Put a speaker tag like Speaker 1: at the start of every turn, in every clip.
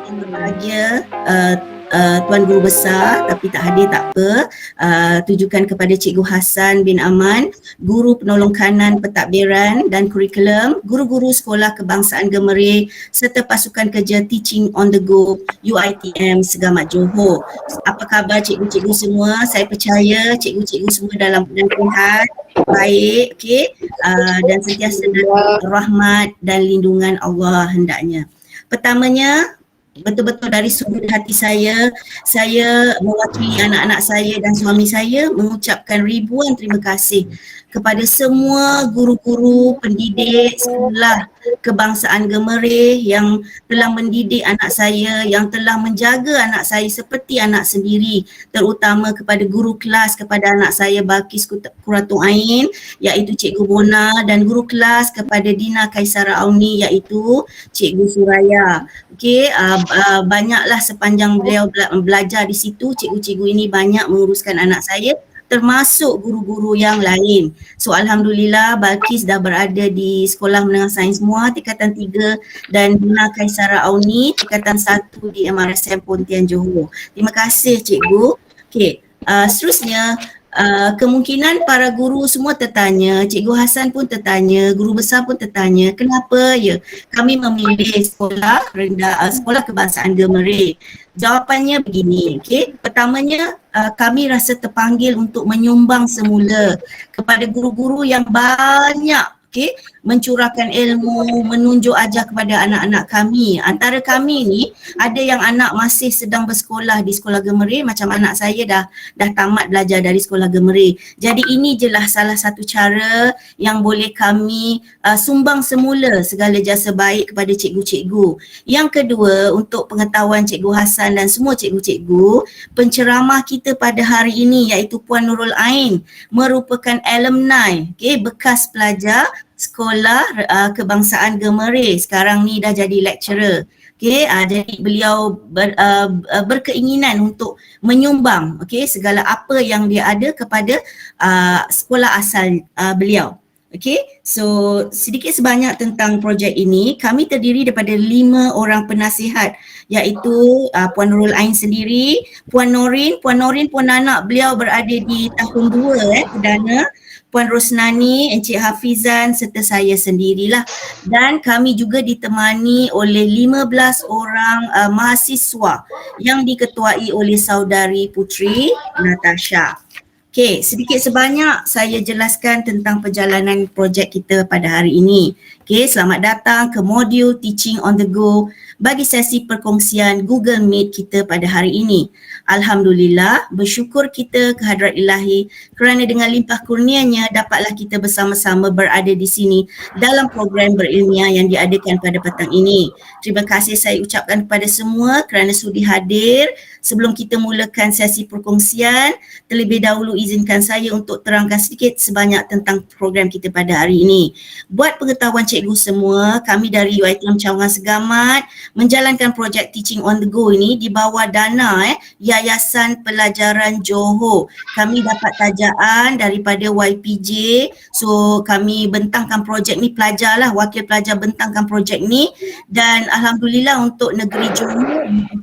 Speaker 1: yang berbahagia, Tuan Guru Besar tapi tak hadir tak apa, tujukan kepada Cikgu Hassan bin Aman, Guru Penolong Kanan Pentadbiran dan Kurikulum, guru-guru Sekolah Kebangsaan Gemerih serta pasukan kerja Teaching on the Go UiTM Segamat Johor. Apa khabar cikgu-cikgu semua? Saya percaya cikgu-cikgu semua dalam keadaan sihat, baik, okey, dan sentiasa dalam rahmat dan lindungan Allah hendaknya. Pertamanya, betul-betul dari sudut hati saya mewakili anak-anak saya dan suami saya mengucapkan ribuan terima kasih kepada semua guru-guru, pendidik sekolah kebangsaan Gemerih yang telah mendidik anak saya, yang telah menjaga anak saya seperti anak sendiri, terutama kepada guru kelas kepada anak saya Balkis Quratul Ain iaitu Cikgu Bona, dan guru kelas kepada Dina Kaisara Auni iaitu Cikgu Suraya. Okey, banyaklah sepanjang beliau belajar di situ, cikgu-cikgu ini banyak menguruskan anak saya termasuk guru-guru yang lain. So alhamdulillah Balkis dah berada di Sekolah Menengah Sains Muar tingkatan 3 dan Dina Kaisara Auni tingkatan 1 di MRSM Pontian Johor. Terima kasih cikgu. Okey, seterusnya kemungkinan para guru semua tertanya, Cikgu Hassan pun tertanya, guru besar pun tertanya, kenapa ya kami memilih sekolah rendah, sekolah kebangsaan Gemerih? Jawapannya begini, okey. Pertamanya kami rasa terpanggil untuk menyumbang semula kepada guru-guru yang banyak, okey, mencurahkan ilmu, menunjuk ajar kepada anak-anak kami. Antara kami ni ada yang anak masih sedang bersekolah di Sekolah Gemerih, macam anak saya dah tamat belajar dari Sekolah Gemerih. Jadi ini jelah salah satu cara yang boleh kami sumbang semula segala jasa baik kepada cikgu-cikgu. Yang kedua, untuk pengetahuan Cikgu Hassan dan semua cikgu-cikgu, penceramah kita pada hari ini iaitu Puan Nurul Ain merupakan alumni, okay, bekas pelajar Sekolah Kebangsaan Gemerih, sekarang ni dah jadi lecturer. Okay, jadi beliau berkeinginan untuk menyumbang, okay, segala apa yang dia ada kepada sekolah asal beliau. Okay, so sedikit sebanyak tentang projek ini. Kami terdiri daripada 5 orang penasihat iaitu Puan Nurul Ain sendiri, Puan Norin, Puan Nanak, beliau berada di tahun 2 perdana, Puan Rosnani, Encik Hafizan serta saya sendirilah, dan kami juga ditemani oleh 15 orang mahasiswa yang diketuai oleh saudari Putri Natasha. Okey, sedikit sebanyak saya jelaskan tentang perjalanan projek kita pada hari ini. Okey, selamat datang ke modul Teaching on the Go bagi sesi perkongsian Google Meet kita pada hari ini. Alhamdulillah, bersyukur kita kehadrat Ilahi kerana dengan limpah kurnianya dapatlah kita bersama-sama berada di sini dalam program berilmiah yang diadakan pada petang ini. Terima kasih saya ucapkan kepada semua kerana sudi hadir. Sebelum kita mulakan sesi perkongsian, terlebih dahulu izinkan saya untuk terangkan sedikit sebanyak tentang program kita pada hari ini. Buat pengetahuan cikgu semua, kami dari UiTM Cawangan Segamat menjalankan projek Teaching on the Go ini di bawah dana Yayasan Pelajaran Johor. Kami dapat tajaan daripada YPJ, so kami bentangkan projek ni, pelajar lah, wakil pelajar bentangkan projek ni, dan alhamdulillah untuk negeri Johor,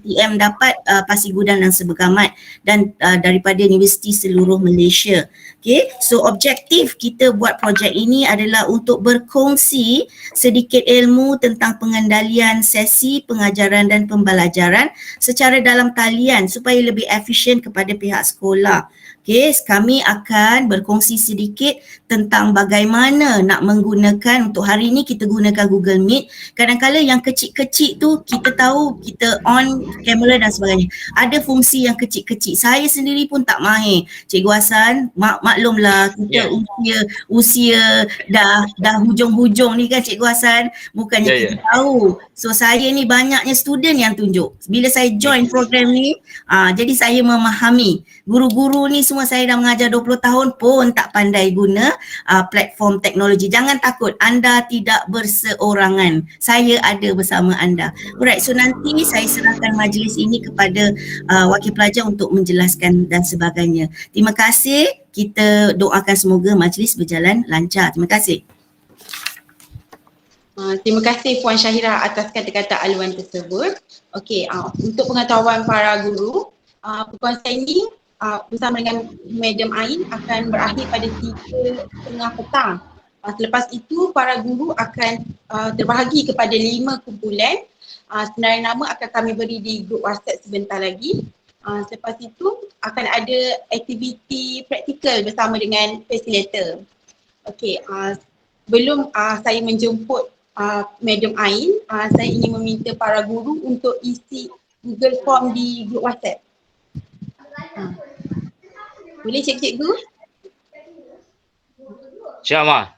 Speaker 1: UiTM dapat Pasir Gudang dan Sebergamat, dan daripada universiti seluruh Malaysia. Okay, so objektif kita buat projek ini adalah untuk berkongsi sedikit ilmu tentang pengendalian sesi pengajaran dan pembelajaran secara dalam talian supaya lebih efisien kepada pihak sekolah. Okay, kami akan berkongsi sedikit tentang bagaimana nak menggunakan, untuk hari ini kita gunakan Google Meet. Kadang-kadang yang kecil-kecil tu kita tahu kita on kamera dan sebagainya. Ada fungsi yang kecil-kecil. Saya sendiri pun tak mahir. Cikgu Hassan, maklumlah kita usia dah hujung-hujung ni kan Cikgu Hassan. Bukannya kita tahu. So saya ni banyaknya student yang tunjuk. Bila saya join program ni, jadi saya memahami. Guru-guru ni semua saya dah mengajar 20 tahun pun tak pandai guna platform teknologi. Jangan takut, anda tidak berseorangan. Saya ada bersama anda. Alright, so nanti saya serahkan majlis ini kepada wakil pelajar untuk menjelaskan dan sebagainya. Terima kasih. Kita doakan semoga majlis berjalan lancar. Terima kasih.
Speaker 2: Terima kasih Puan Syahira atas kata-kata aluan tersebut. Okey, untuk pengetahuan para guru, perkongsian ini bersama dengan Madam Ain akan berakhir pada 3:30 petang. Selepas itu para guru akan terbahagi kepada 5 kumpulan. Senarai nama akan kami beri di grup WhatsApp sebentar lagi. Selepas itu akan ada aktiviti praktikal bersama dengan facilitator. Okey, sebelum saya menjemput Madam Ain, saya ingin meminta para guru untuk isi Google Form di grup WhatsApp. Boleh cikgu?
Speaker 3: Siap, Ma.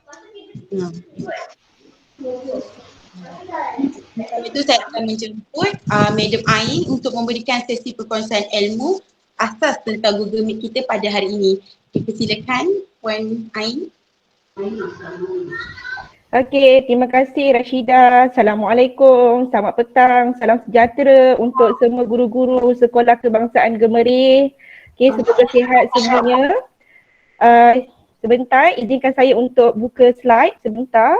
Speaker 2: Itu saya akan menjemput Madam Ain untuk memberikan sesi perkongsian ilmu asas tentang Google Meet kita pada hari ini. Dipersilakan Puan Ain.
Speaker 4: Okey, terima kasih Rashida. Assalamualaikum, selamat petang, salam sejahtera untuk semua guru-guru Sekolah Kebangsaan Gemerih. Okey, semoga sihat semuanya. Sebentar, izinkan saya untuk buka slide sebentar.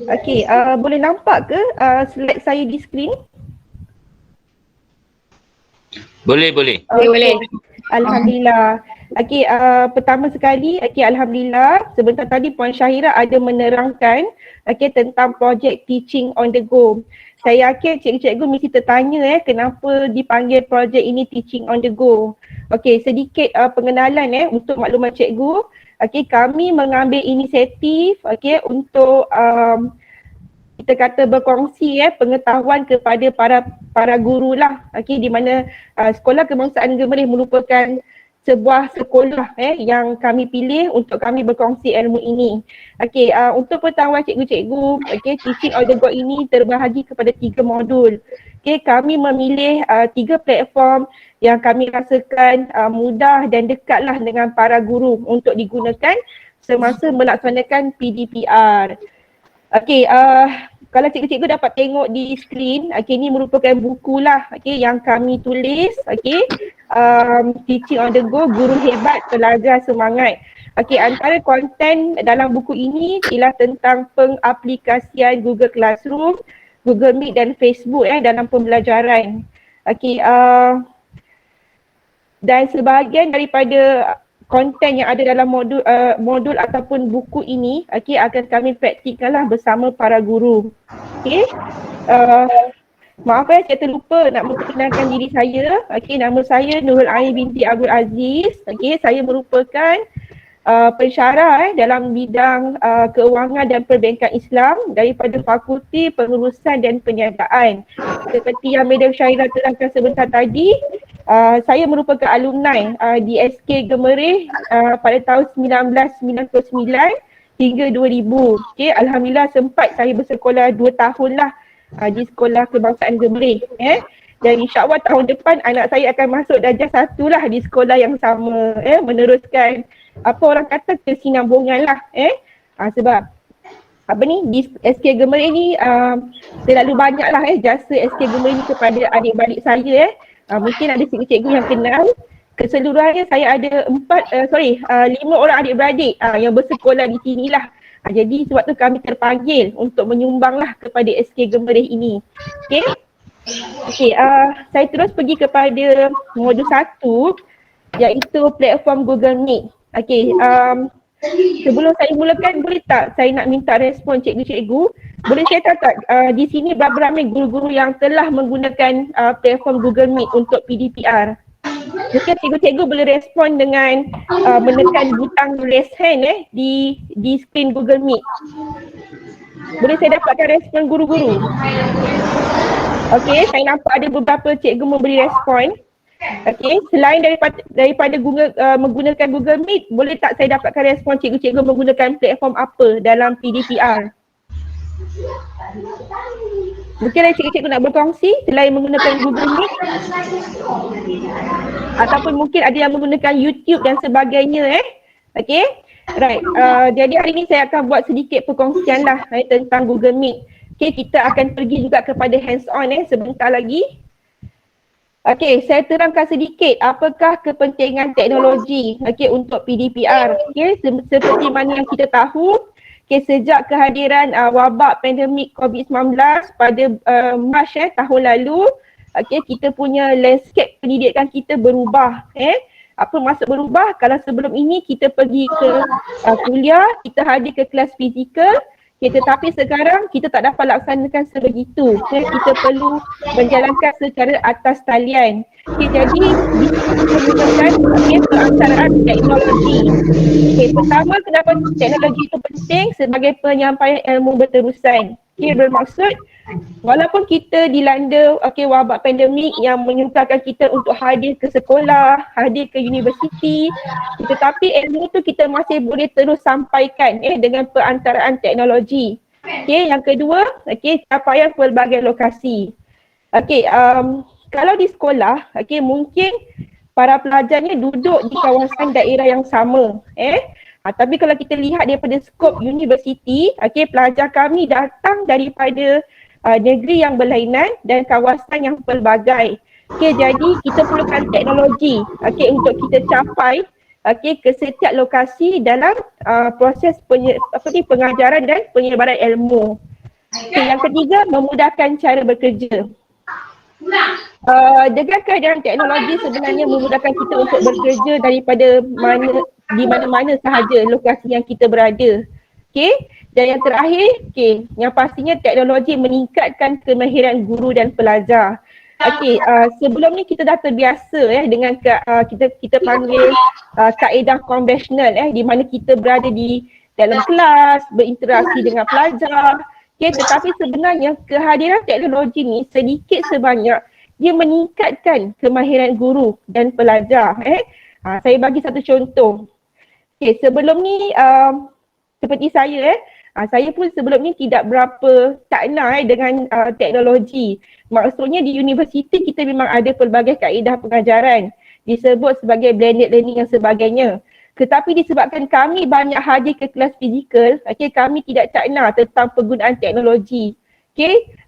Speaker 4: Okey, boleh nampak ke slide saya di skrin?
Speaker 3: Boleh.
Speaker 2: Boleh.
Speaker 4: Alhamdulillah. Okey, pertama sekali, alhamdulillah sebentar tadi Puan Syahira ada menerangkan tentang projek teaching on the go. Saya yakin cikgu-cikgu mesti tertanya kenapa dipanggil projek ini teaching on the go. Okey, sedikit pengenalan untuk maklumat cikgu. Okey, kami mengambil inisiatif untuk kita kata berkongsi pengetahuan kepada para guru lah, di mana Sekolah Kebangsaan Gemerih merupakan sebuah sekolah yang kami pilih untuk kami berkongsi ilmu ini. Untuk pengetahuan cikgu-cikgu, teaching on the go ini terbahagi kepada 3 modul. Kami memilih 3 platform yang kami rasakan mudah dan dekatlah dengan para guru untuk digunakan semasa melaksanakan PDPR. Kalau cikgu-cikgu dapat tengok di skrin, ini merupakan buku lah yang kami tulis, Teaching on the Go, Guru Hebat Pelajar Semangat. Antara konten dalam buku ini ialah tentang pengaplikasian Google Classroom, Google Meet dan Facebook dalam pembelajaran. Dan sebahagian daripada konten yang ada dalam modul ataupun buku ini akan kami praktikkanlah bersama para guru. Maaf saya terlupa nak memperkenalkan diri saya. Nama saya Nurul Ain binti Abdul Aziz. Saya merupakan pensyarah dalam bidang keuangan dan perbankan Islam daripada Fakulti Pengurusan dan Perniagaan. Seperti yang Madam Syahira terangkan sebentar tadi, saya merupakan alumni di SK Gemerih pada tahun 1999 hingga 2000. Alhamdulillah sempat saya bersekolah 2 tahun lah di Sekolah Kebangsaan Gemerih. Dan insyaAllah tahun depan anak saya akan masuk darjah 1 lah di sekolah yang sama, meneruskan apa orang kata kesinambungan lah. Sebab di SK Gemerih ni terlalu banyak lah jasa SK Gemerih ni kepada adik-beradik saya. Mungkin ada cikgu-cikgu yang kenal. Keseluruhannya saya ada 5 orang adik-beradik yang bersekolah di sini lah. Jadi sebab tu kami terpanggil untuk menyumbanglah kepada SK Gemerih ini. Saya terus pergi kepada modul 1 iaitu platform Google Meet. Sebelum saya mulakan, boleh tak saya nak minta respon cikgu-cikgu? Boleh saya tahu tak di sini berapa ramai guru-guru yang telah menggunakan platform Google Meet untuk PDPR? Mungkin cikgu-cikgu boleh respon dengan menekan butang raise hand di skrin Google Meet. Boleh saya dapatkan respon guru-guru? Saya nampak ada beberapa cikgu memberi respon. Selain daripada menggunakan Google Meet, boleh tak saya dapatkan respon cikgu-cikgu menggunakan platform apa dalam PDPR? Mungkin ada cikgu-cikgu nak berkongsi selain menggunakan Google Meet? Ataupun mungkin ada yang menggunakan YouTube dan sebagainya Right. Jadi hari ini saya akan buat sedikit perkongsian lah tentang Google Meet. Kita akan pergi juga kepada hands on sebentar lagi. Okey, saya terangkan sedikit apakah kepentingan teknologi untuk PDPR. Seperti mana yang kita tahu, sejak kehadiran wabak pandemik COVID-19 pada Mac tahun lalu, kita punya landscape pendidikan kita berubah. Apa maksud berubah? Kalau sebelum ini kita pergi ke kuliah, kita hadir ke kelas fizikal, tetapi sekarang kita tak dapat laksanakan sebegitu. Kita perlu menjalankan secara atas talian. Jadi di sini kita memerlukan perantaraan teknologi. Pertama, kenapa teknologi itu penting? Sebagai penyampaian ilmu berterusan. Bermaksud walaupun kita dilanda wabak pandemik yang menyukarkan kita untuk hadir ke sekolah, hadir ke universiti, tetapi ilmu tu kita masih boleh terus sampaikan dengan perantaraan teknologi. Yang kedua, capaian pelbagai lokasi. Kalau di sekolah, mungkin para pelajarnya duduk di kawasan daerah yang sama. Tapi kalau kita lihat daripada skop universiti, pelajar kami datang daripada negeri yang berlainan dan kawasan yang pelbagai. Jadi kita perlukan teknologi untuk kita capai ke setiap lokasi dalam proses pengajaran dan penyebaran ilmu. Yang ketiga, memudahkan cara bekerja. Dengan kehadiran teknologi sebenarnya memudahkan kita untuk bekerja daripada di mana-mana sahaja lokasi yang kita berada. Dan yang terakhir, yang pastinya teknologi meningkatkan kemahiran guru dan pelajar. Sebelum ni kita dah terbiasa dengan kita panggil kaedah konvensional di mana kita berada di dalam kelas, berinteraksi dengan pelajar. Tetapi sebenarnya kehadiran teknologi ni sedikit sebanyak dia meningkatkan kemahiran guru dan pelajar. Saya bagi satu contoh. Sebelum ni seperti saya saya pun sebelum ni tidak berapa takna dengan teknologi. Maksudnya di universiti kita memang ada pelbagai kaedah pengajaran disebut sebagai blended learning dan sebagainya. Tetapi disebabkan kami banyak hadir ke kelas fizikal, kami tidak takna tentang penggunaan teknologi.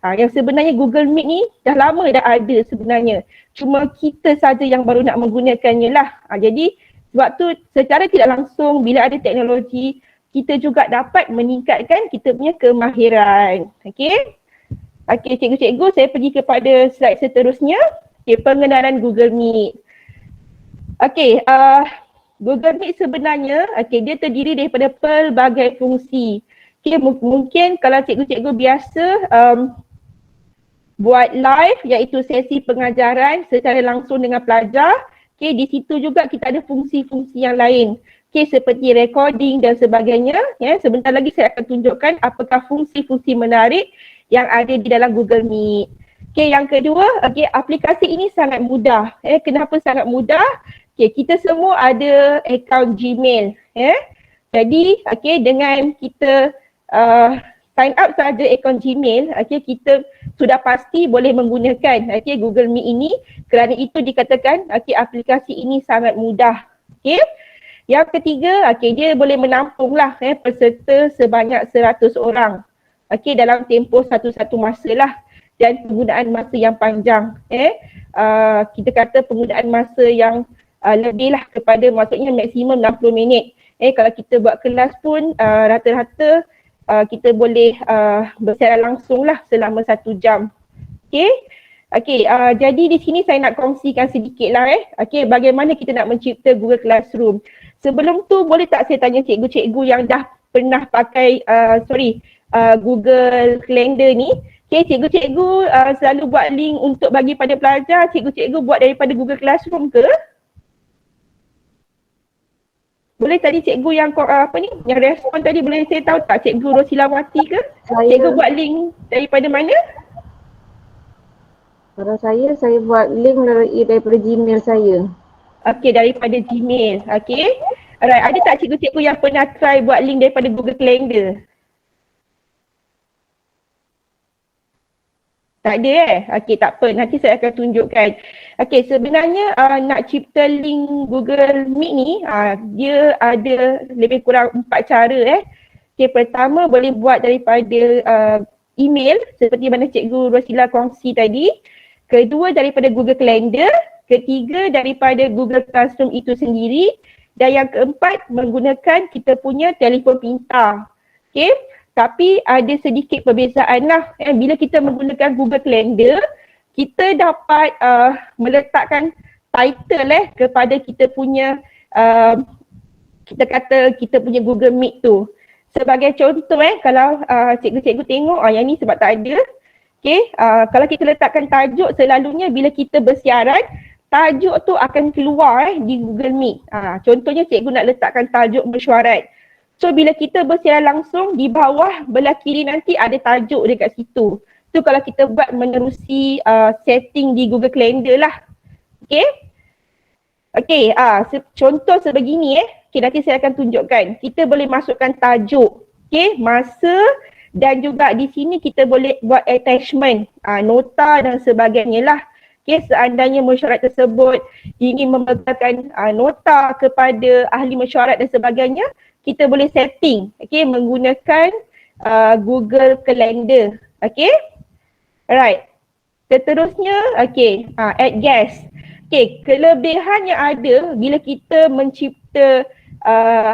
Speaker 4: Yang sebenarnya Google Meet ni dah lama dah ada sebenarnya. Cuma kita saja yang baru nak menggunakannya lah. Jadi sebab tu secara tidak langsung bila ada teknologi, kita juga dapat meningkatkan kita punya kemahiran. Cikgu-cikgu, saya pergi kepada slide seterusnya. Pengenalan Google Meet. Google Meet sebenarnya dia terdiri daripada pelbagai fungsi. Mungkin kalau cikgu-cikgu biasa buat live iaitu sesi pengajaran secara langsung dengan pelajar, di situ juga kita ada fungsi-fungsi yang lain. Seperti recording dan sebagainya. Sebentar lagi saya akan tunjukkan apakah fungsi-fungsi menarik yang ada di dalam Google Meet. Yang kedua, aplikasi ini sangat mudah. Kenapa sangat mudah? Kita semua ada akaun Gmail. Jadi dengan kita sign up saja akaun Gmail, kita sudah pasti boleh menggunakan Google Meet ini. Kerana itu dikatakan aplikasi ini sangat mudah. Yang ketiga, dia boleh menampunglah peserta sebanyak 100 orang dalam tempoh satu-satu masa lah, dan penggunaan masa yang panjang. Kita kata penggunaan masa yang lebih lah kepada maksudnya maksimum 60 minit. Kalau kita buat kelas pun rata-rata kita boleh bersiaran langsung lah selama 1 jam. Jadi di sini saya nak kongsikan sedikit lah bagaimana kita nak mencipta Google Classroom. Sebelum tu boleh tak saya tanya cikgu-cikgu yang dah pernah pakai Google Calendar ni, cikgu-cikgu selalu buat link untuk bagi pada pelajar, cikgu-cikgu buat daripada Google Classroom ke? Boleh tadi cikgu yang yang respon tadi boleh saya tahu tak, cikgu Rosilawati ke? Cikgu buat link daripada mana?
Speaker 5: Kalau saya buat link daripada Gmail saya.
Speaker 4: Daripada Gmail. Alright, ada tak cikgu-cikgu yang pernah try buat link daripada Google Calendar? Tak ada tak apa, nanti saya akan tunjukkan. Sebenarnya nak cipta link Google Meet ni, dia ada lebih kurang 4 cara. Pertama boleh buat daripada email seperti mana Cikgu Rosila kongsi tadi. kedua daripada Google Calendar, ketiga daripada Google Classroom itu sendiri, dan yang keempat menggunakan kita punya telefon pintar. Okay, tapi ada sedikit perbezaan lah. Bila kita menggunakan Google Calendar, kita dapat meletakkan title kepada kita punya kita kata kita punya Google Meet tu. Sebagai contoh kalau cikgu-cikgu tengok yang ni sebab tak ada. Okay, kalau kita letakkan tajuk, selalunya bila kita bersiaran, tajuk tu akan keluar di Google Meet. Contohnya cikgu nak letakkan tajuk mesyuarat. So bila kita bersiaran langsung, di bawah belah kiri nanti ada tajuk dekat situ. Tu kalau kita buat menerusi setting di Google Calendar lah. Okay. Okay, contoh sebegini okay, nanti saya akan tunjukkan. Kita boleh masukkan tajuk, okay, masa, dan juga di sini kita boleh buat attachment, nota dan sebagainya lah. Okay, seandainya mesyuarat tersebut ingin memberikan nota kepada ahli mesyuarat dan sebagainya, kita boleh setting, okay, menggunakan Google Calendar. Okay, alright. Seterusnya, okay, add guest. Okay, kelebihan yang ada bila kita mencipta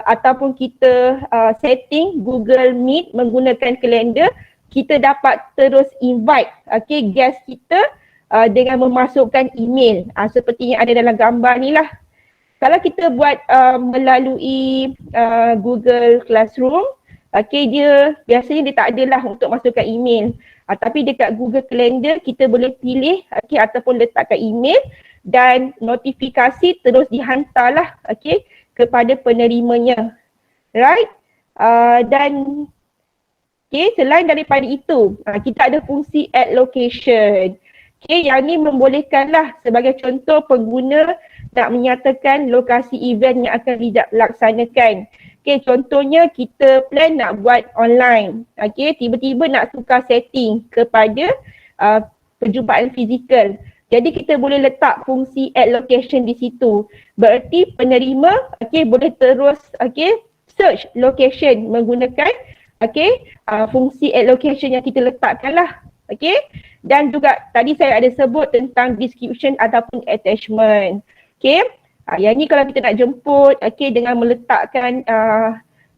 Speaker 4: ataupun kita setting Google Meet menggunakan kalender, kita dapat terus invite, okay, guest kita dengan memasukkan email seperti yang ada dalam gambar ni lah. Kalau kita buat melalui Google Classroom, okay, dia biasanya dia tak adalah untuk masukkan email. Tapi dekat Google Calendar kita boleh pilih, okay, ataupun letakkan email dan notifikasi terus dihantarlah, okay, kepada penerimanya. Right? Dan okay, selain daripada itu, kita ada fungsi add location. Okay, yang ni membolehkanlah sebagai contoh pengguna nak menyatakan lokasi event yang akan dilaksanakan. Okay, contohnya kita plan nak buat online. Okay, tiba-tiba nak tukar setting kepada perjumpaan fizikal. Jadi kita boleh letak fungsi add location di situ. Berarti penerima okay, boleh terus okay, search location menggunakan okay, fungsi add location yang kita letakkan lah. Okay. Dan juga tadi saya ada sebut tentang description ataupun attachment. Okay. Yang ni kalau kita nak jemput okay, dengan meletakkan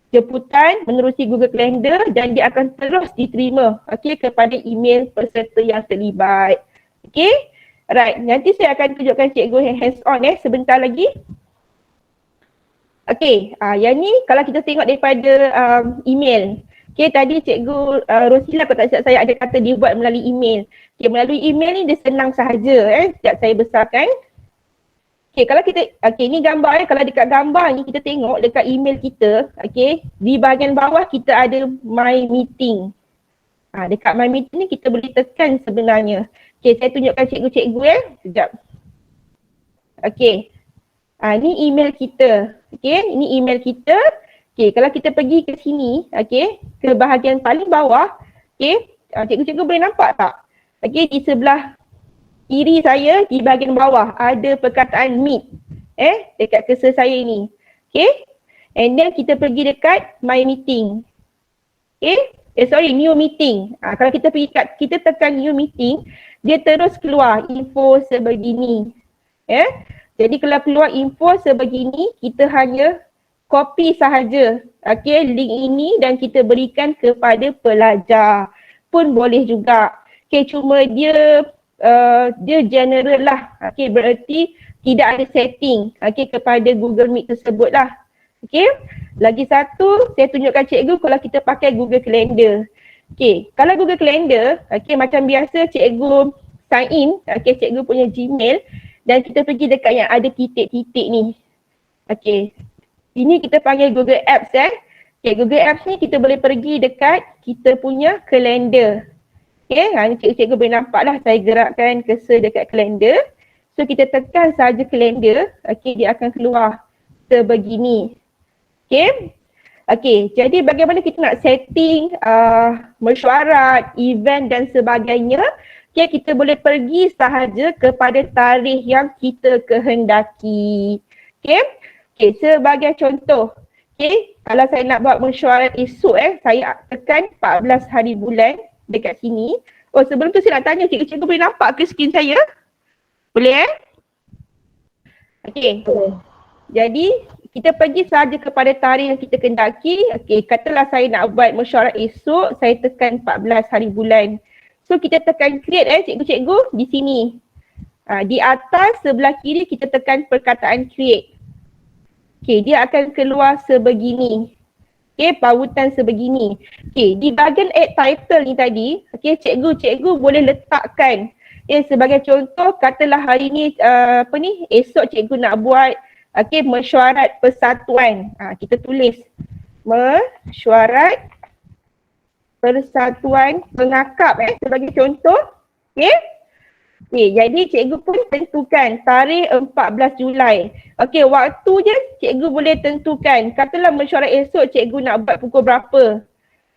Speaker 4: jemputan menerusi Google Calendar, dan dia akan terus diterima okay, kepada email peserta yang terlibat. Okay. Right, nanti saya akan tunjukkan cikgu hands on sebentar lagi. Okay, yang ni kalau kita tengok daripada email. Okay, tadi cikgu Rosila kalau tak silap saya ada kata dia buat melalui email. Okay, melalui email ni dia senang sahaja sekejap saya besarkan. Okay, kalau kita, okay ni gambar kalau dekat gambar ni kita tengok dekat email kita, okay, di bahagian bawah kita ada my meeting. Dekat my meeting ni kita boleh tekan sebenarnya. Okay, saya tunjukkan cikgu-cikgu sekejap. Okay, ni email kita. Okay, ini email kita. Okay, kalau kita pergi ke sini, okay, ke bahagian paling bawah, okay, cikgu-cikgu boleh nampak tak? Okay, di sebelah kiri saya, di bahagian bawah, ada perkataan meet. Dekat cursor saya ini. Okay, and then kita pergi dekat my meeting. Okay, new meeting. Kalau kita pergi kita tekan new meeting, dia terus keluar info sebegini. Jadi kalau keluar info sebegini, kita hanya copy sahaja okay, link ini dan kita berikan kepada pelajar pun boleh juga. Okay, cuma dia general lah. Okay, berarti tidak ada setting okay, kepada Google Meet tersebut lah. Okay, lagi satu saya tunjukkan cikgu kalau kita pakai Google Calendar. Okay, kalau Google Calendar, okay, macam biasa cikgu sign in, okay, cikgu punya Gmail dan kita pergi dekat yang ada titik-titik ni. Okay, ini kita panggil Google Apps Okay, Google Apps ni kita boleh pergi dekat kita punya kalender. Okay, ni cikgu boleh nampak lah saya gerakkan cursor dekat kalender. So kita tekan sahaja kalender, okay, dia akan keluar sebegini. Okay. Okay, jadi bagaimana kita nak setting mesyuarat, event dan sebagainya. Okay, kita boleh pergi sahaja kepada tarikh yang kita kehendaki. Okay, okay, sebagai contoh. Okay, kalau saya nak buat mesyuarat esok saya tekan 14 hari bulan dekat sini. Oh sebelum tu saya nak tanya cikgu boleh nampak ke skrin saya? Boleh Okey. Jadi kita pergi saja kepada tarikh yang kita kendaki. Okey, katalah saya nak buat mesyuarat esok, saya tekan 14 hari bulan. So kita tekan create cikgu-cikgu di sini. Di atas sebelah kiri kita tekan perkataan create. Okey, dia akan keluar sebegini. Okey, pautan sebegini. Okey, di bahagian add title ni tadi, okey, cikgu boleh letakkan sebagai contoh, katalah hari ni esok cikgu nak buat mesyuarat persatuan. Kita tulis mesyuarat persatuan pengakap sebagai contoh. Okey, jadi cikgu pun tentukan tarikh 14 Julai. Okey, waktu je cikgu boleh tentukan. Katalah mesyuarat esok cikgu nak buat pukul berapa.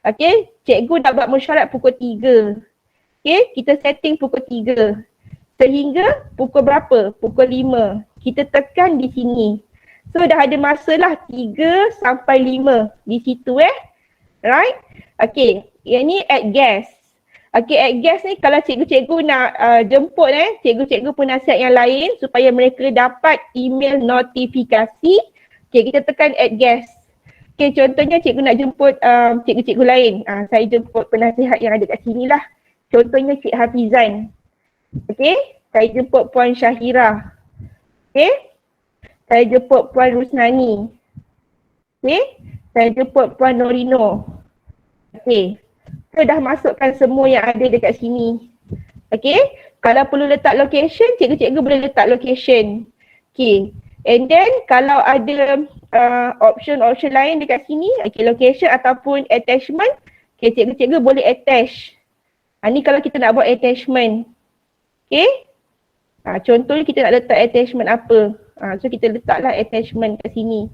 Speaker 4: Okey, cikgu nak buat mesyuarat pukul 3. Okey, kita setting pukul 3 sehingga pukul berapa? Pukul 5. Kita tekan di sini. So dah ada masa lah 3 sampai 5 di situ Right? Okey, yang ni add guest. Okey, add guest ni kalau cikgu-cikgu nak jemput cikgu-cikgu penasihat yang lain supaya mereka dapat email notifikasi. Okey, kita tekan add guest. Okey, contohnya cikgu nak jemput cikgu-cikgu lain. Saya jemput penasihat yang ada kat sini lah. Contohnya Cik Hafizan. Okey, saya jemput Puan Syahira. Okey, saya jemput Puan Rusnani. Okey, saya jemput Puan Norino. Okey, so dah masukkan semua yang ada dekat sini. Okey, kalau perlu letak location, cikgu-cikgu boleh letak location. Okey, and then kalau ada option lain dekat sini, okey, location ataupun attachment, okey, cikgu-cikgu boleh attach. Ni kalau kita nak buat attachment. Okay. Contohnya kita nak letak attachment apa. So kita letaklah attachment kat sini.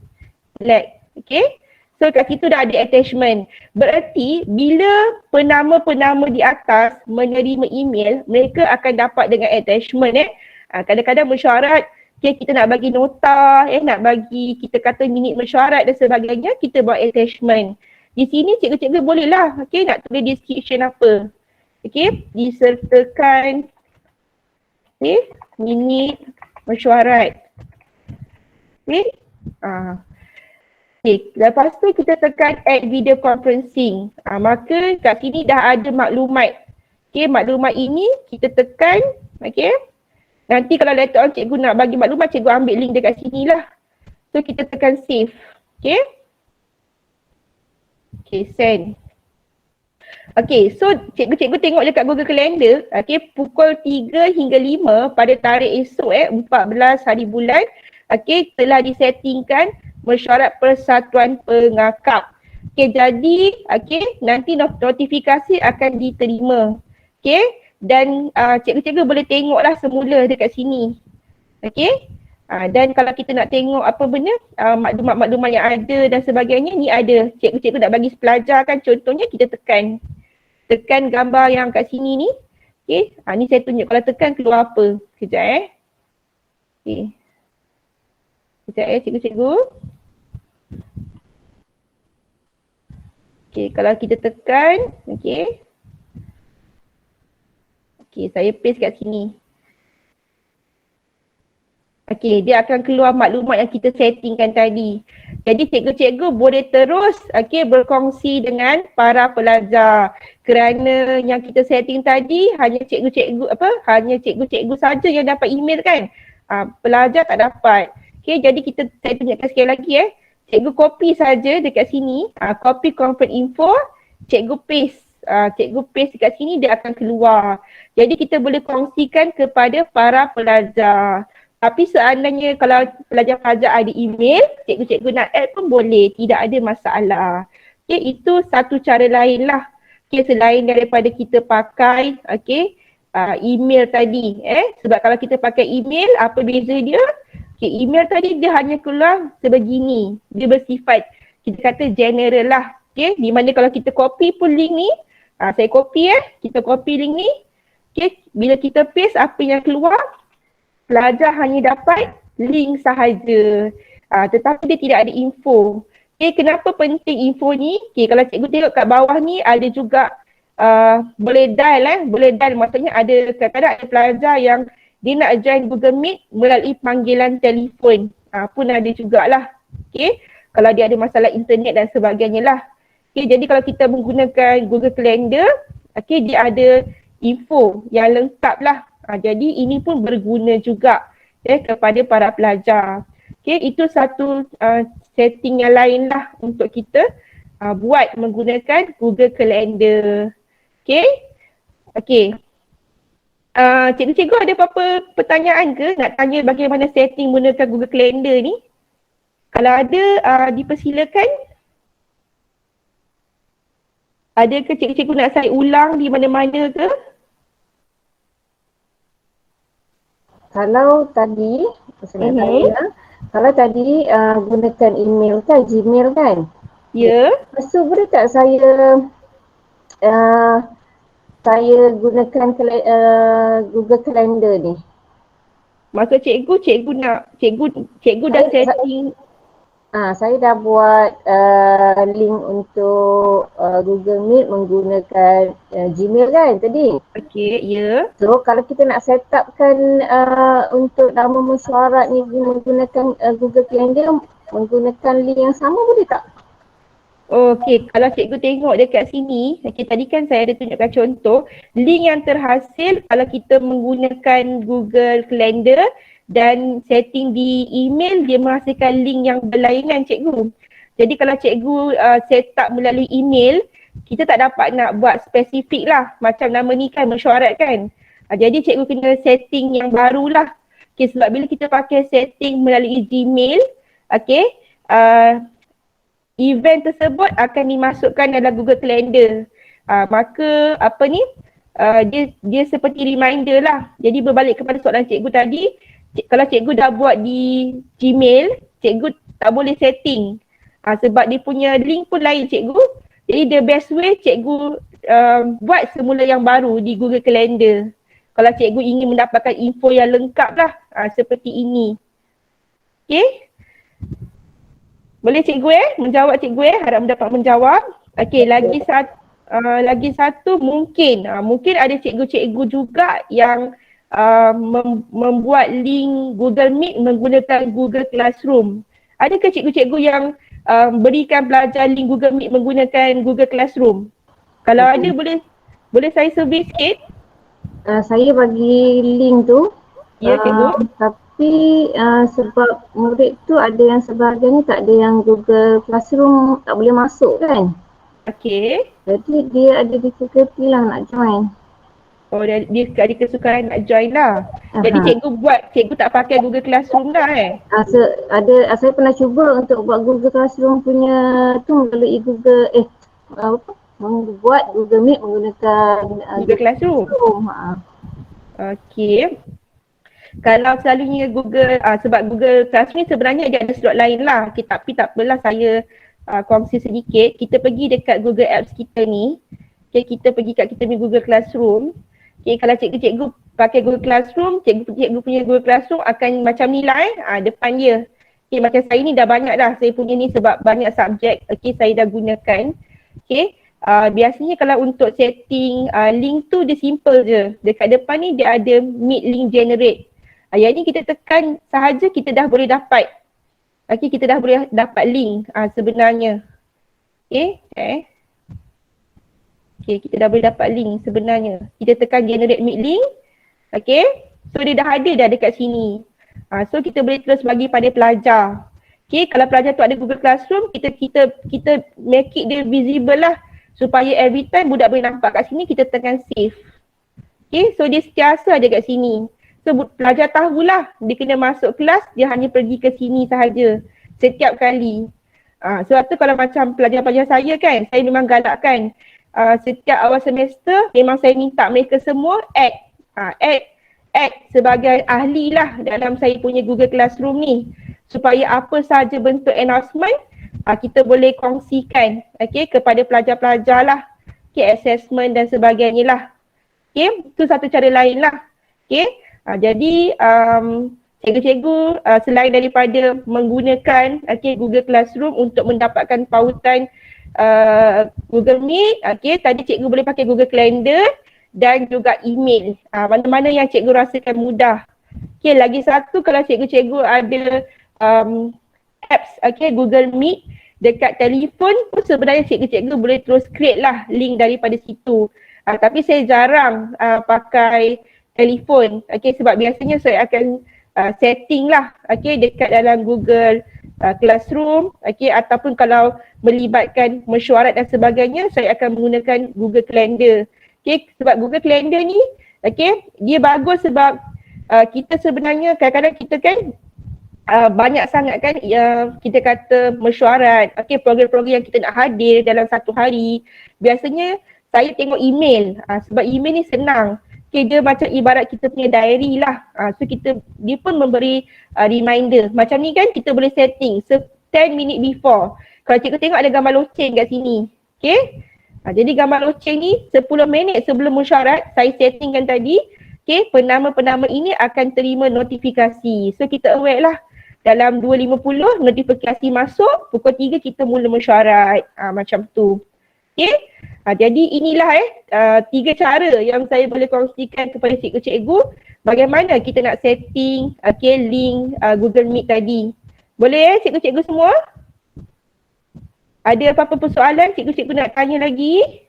Speaker 4: Select. Okay. So kat situ dah ada attachment. Berarti bila penama-penama di atas menerima email, mereka akan dapat dengan attachment Kadang-kadang mesyuarat, okay, kita nak bagi nota, nak bagi kita kata minit mesyuarat dan sebagainya, kita buat attachment. Di sini cikgu-cikgu boleh lah, okay, nak tulis description apa. Okey, disertakan minit mesyuarat. Okey. Okey, lepas tu kita tekan add video conferencing. Maka kat sini dah ada maklumat. Okey, maklumat ini kita tekan, okey. Nanti kalau later on cikgu nak bagi maklumat, cikgu ambil link dekat sini lah. So kita tekan save. Okey. Okey, send. Okay, so cikgu-cikgu tengok dekat Google Calendar, pukul 3 hingga 5 pada tarikh esok 14 hari bulan, telah disettingkan mesyuarat persatuan pengakap. Jadi, nanti notifikasi akan diterima. Dan cikgu-cikgu boleh tengoklah semula dekat sini. Dan kalau kita nak tengok apa benda, maklumat-maklumat yang ada dan sebagainya, ni ada. Cikgu-cikgu nak bagi pelajar kan, contohnya kita tekan gambar yang kat sini ni. Ni saya tunjuk kalau tekan keluar apa. Sekejap Sekejap cikgu-cikgu. Kalau kita tekan, saya paste kat sini. Dia akan keluar maklumat yang kita settingkan tadi. Jadi cikgu-cikgu boleh terus berkongsi dengan para pelajar. Kerana yang kita setting tadi hanya cikgu-cikgu saja yang dapat email kan. Pelajar tak dapat. Jadi saya tunjukkan sekali lagi Cikgu copy saja dekat sini. Copy conference info, cikgu paste. Cikgu paste dekat sini, dia akan keluar. Jadi kita boleh kongsikan kepada para pelajar. Tapi seandainya kalau pelajar fajar ada email, cikgu-cikgu nak add pun boleh, tidak ada masalah. Itu satu cara lain lah. Selain daripada kita pakai email tadi. Sebab kalau kita pakai email, apa beza dia? Email tadi dia hanya keluar sebegini. Dia bersifat, kita kata general lah. Di mana kalau kita copy pun link ni, saya copy kita copy link ni. Bila kita paste, apa yang keluar? Pelajar hanya dapat link sahaja. Tetapi dia tidak ada info. Kenapa penting info ni? Kalau cikgu tengok kat bawah ni ada juga boleh dial maksudnya ada kadang-kadang ada pelajar yang dia nak join Google Meet melalui panggilan telefon pun ada jugalah. Okay, kalau dia ada masalah internet dan sebagainya lah. Okay, jadi kalau kita menggunakan Google Calendar, okay, dia ada info yang lengkap lah. Jadi ini pun berguna juga kepada para pelajar. Okay, itu satu setting yang lain lah untuk kita buat menggunakan Google Calendar. Okay. Okay. Cikgu-cikgu ada apa-apa pertanyaan ke? Nak tanya bagaimana setting menggunakan Google Calendar ni? Kalau ada, dipersilakan. Ada ke cikgu-cikgu nak saya ulang di mana-mana ke?
Speaker 5: Kalau tadi, saya nak tanya, kalau tadi gunakan email kan, Gmail kan?
Speaker 4: Ya.
Speaker 5: Lepas tu boleh tak saya gunakan Google Calendar ni?
Speaker 4: Masa cikgu dah setting.
Speaker 5: Saya dah buat link untuk Google Meet menggunakan Gmail kan tadi.
Speaker 4: Okey, ya.
Speaker 5: So kalau kita nak set upkan untuk nama mesyuarat ni menggunakan Google Calendar, menggunakan link yang sama boleh tak?
Speaker 4: Okey, kalau cikgu tengok dekat sini, okay, tadi kan saya ada tunjukkan contoh, link yang terhasil kalau kita menggunakan Google Calendar dan setting di email, dia menghasilkan link yang berlainan cikgu. Jadi kalau cikgu set up melalui email, kita tak dapat nak buat spesifik lah, macam nama ni kan mesyuarat kan. Jadi cikgu kena setting yang barulah. Okay, sebab bila kita pakai setting melalui Gmail, okay, event tersebut akan dimasukkan dalam Google Calendar. Maka apa ni, dia seperti reminder lah. Jadi berbalik kepada soalan cikgu tadi, kalau cikgu dah buat di Gmail, cikgu tak boleh setting. Sebab dia punya link pun lain cikgu. Jadi the best way cikgu buat semula yang baru di Google Calendar. Kalau cikgu ingin mendapatkan info yang lengkap lah, seperti ini. Okay? Boleh cikgu menjawab cikgu harap mendapat menjawab. Okay, lagi satu mungkin ada cikgu-cikgu juga yang membuat link Google Meet menggunakan Google Classroom. Adakah cikgu-cikgu yang berikan pelajar link Google Meet menggunakan Google Classroom? Kalau ada boleh saya survey sikit?
Speaker 5: Saya bagi link tu.
Speaker 4: Ya cikgu.
Speaker 5: Tapi sebab murid tu ada yang sebagainya tak ada yang Google Classroom tak boleh masuk kan.
Speaker 4: Okey.
Speaker 5: Jadi dia ada difficulty lah nak join.
Speaker 4: Oh, dia ada kesukaran nak join lah. Jadi cikgu tak pakai Google Classroom lah
Speaker 5: Saya pernah cuba untuk buat Google Classroom punya tu melalui buat Google Meet menggunakan
Speaker 4: Google Classroom. Okey. Kalau selalunya sebab Google Classroom ni sebenarnya dia ada slot lain lah. Tapi tak apalah, saya kongsi sedikit. Kita pergi dekat Google Apps kita ni. Okay, kita pergi kat kita punya Google Classroom. Okay, kalau cikgu-cikgu pakai Google Classroom, cikgu punya Google Classroom akan macam ni lah depan dia. Okay, macam saya ni dah banyak dah. Saya punya ni sebab banyak subjek. Okay, saya dah gunakan. Okay, biasanya kalau untuk setting link tu dia simple je. Dekat depan ni dia ada Meet Link Generate. Yang ni kita tekan sahaja kita dah boleh dapat. Okay, kita dah boleh dapat link sebenarnya. Okay, Okay, kita dah boleh dapat link sebenarnya. Kita tekan generate meet link. Okay, so dia dah ada dah dekat sini. So kita boleh terus bagi pada pelajar. Okay, kalau pelajar tu ada Google Classroom, kita make it dia visible lah. Supaya every time budak boleh nampak kat sini, kita tekan save. Okay, so dia sentiasa ada kat sini. So pelajar tahulah dia kena masuk kelas, dia hanya pergi ke sini sahaja setiap kali. Sebab tu kalau macam pelajar-pelajar saya kan, saya memang galakkan. Setiap awal semester memang saya minta mereka semua add sebagai ahli lah dalam saya punya Google Classroom ni, supaya apa sahaja bentuk announcement kita boleh kongsikan kepada pelajar-pelajar lah, assessment dan sebagainya lah. Itu satu cara lain lah. Jadi cikgu-cikgu selain daripada menggunakan Google Classroom untuk mendapatkan pautan Google Meet, okey, tadi cikgu boleh pakai Google Calendar dan juga email. Mana-mana yang cikgu rasakan mudah. Okey, lagi satu kalau cikgu-cikgu ada apps, okey, Google Meet dekat telefon pun sebenarnya cikgu-cikgu boleh terus create lah link daripada situ. Tapi saya jarang pakai telefon, okey, sebab biasanya saya akan setting lah, okey, dekat dalam Google Classroom, okey, ataupun kalau melibatkan mesyuarat dan sebagainya, saya akan menggunakan Google Calendar. Okey, sebab Google Calendar ni, okey, dia bagus sebab kita sebenarnya kadang-kadang kita kan banyak sangat kan kita kata mesyuarat, okey, program-program yang kita nak hadir dalam satu hari. Biasanya saya tengok email, sebab email ni senang. Okay, dia macam ibarat kita punya diary lah. So dia pun memberi reminder. Macam ni kan kita boleh setting 10 minit before. Kalau cikgu tengok ada gambar loceng kat sini. Okay. Jadi gambar loceng ni 10 minit sebelum mesyuarat saya settingkan tadi. Okay, penama-penama ini akan terima notifikasi. So kita aware lah. Dalam 2.50 notifikasi masuk, pukul 3 kita mula mesyuarat. Macam tu. Okay. Jadi inilah 3 cara yang saya boleh kongsikan kepada cikgu-cikgu bagaimana kita nak setting link Google Meet tadi. Boleh cikgu-cikgu semua? Ada apa-apa persoalan cikgu-cikgu nak tanya lagi?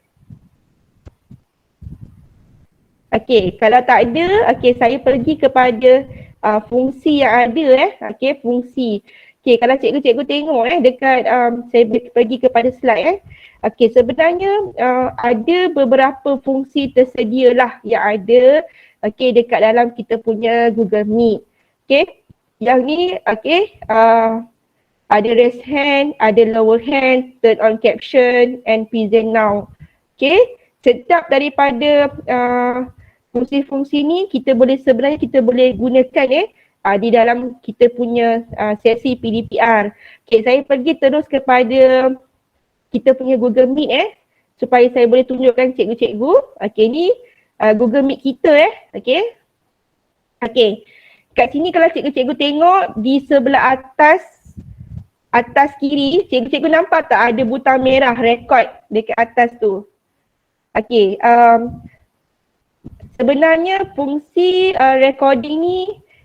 Speaker 4: Okey, kalau tak ada, saya pergi kepada fungsi yang ada fungsi. Okey, kalau cikgu-cikgu tengok dekat saya pergi kepada slide okey, sebenarnya ada beberapa fungsi tersedia lah yang ada dekat dalam kita punya Google Meet. Okey, yang ni ada raise hand, ada lower hand, turn on caption and present now. Okey, setiap daripada fungsi-fungsi ni sebenarnya kita boleh gunakan di dalam kita punya sesi PDPR. Okay, saya pergi terus kepada kita punya Google Meet supaya saya boleh tunjukkan cikgu-cikgu. Okay, ni Google Meet kita okay. Okay, kat sini kalau cikgu-cikgu tengok di sebelah atas kiri, cikgu-cikgu nampak tak ada butang merah record dekat atas tu. Okay, sebenarnya fungsi recording ni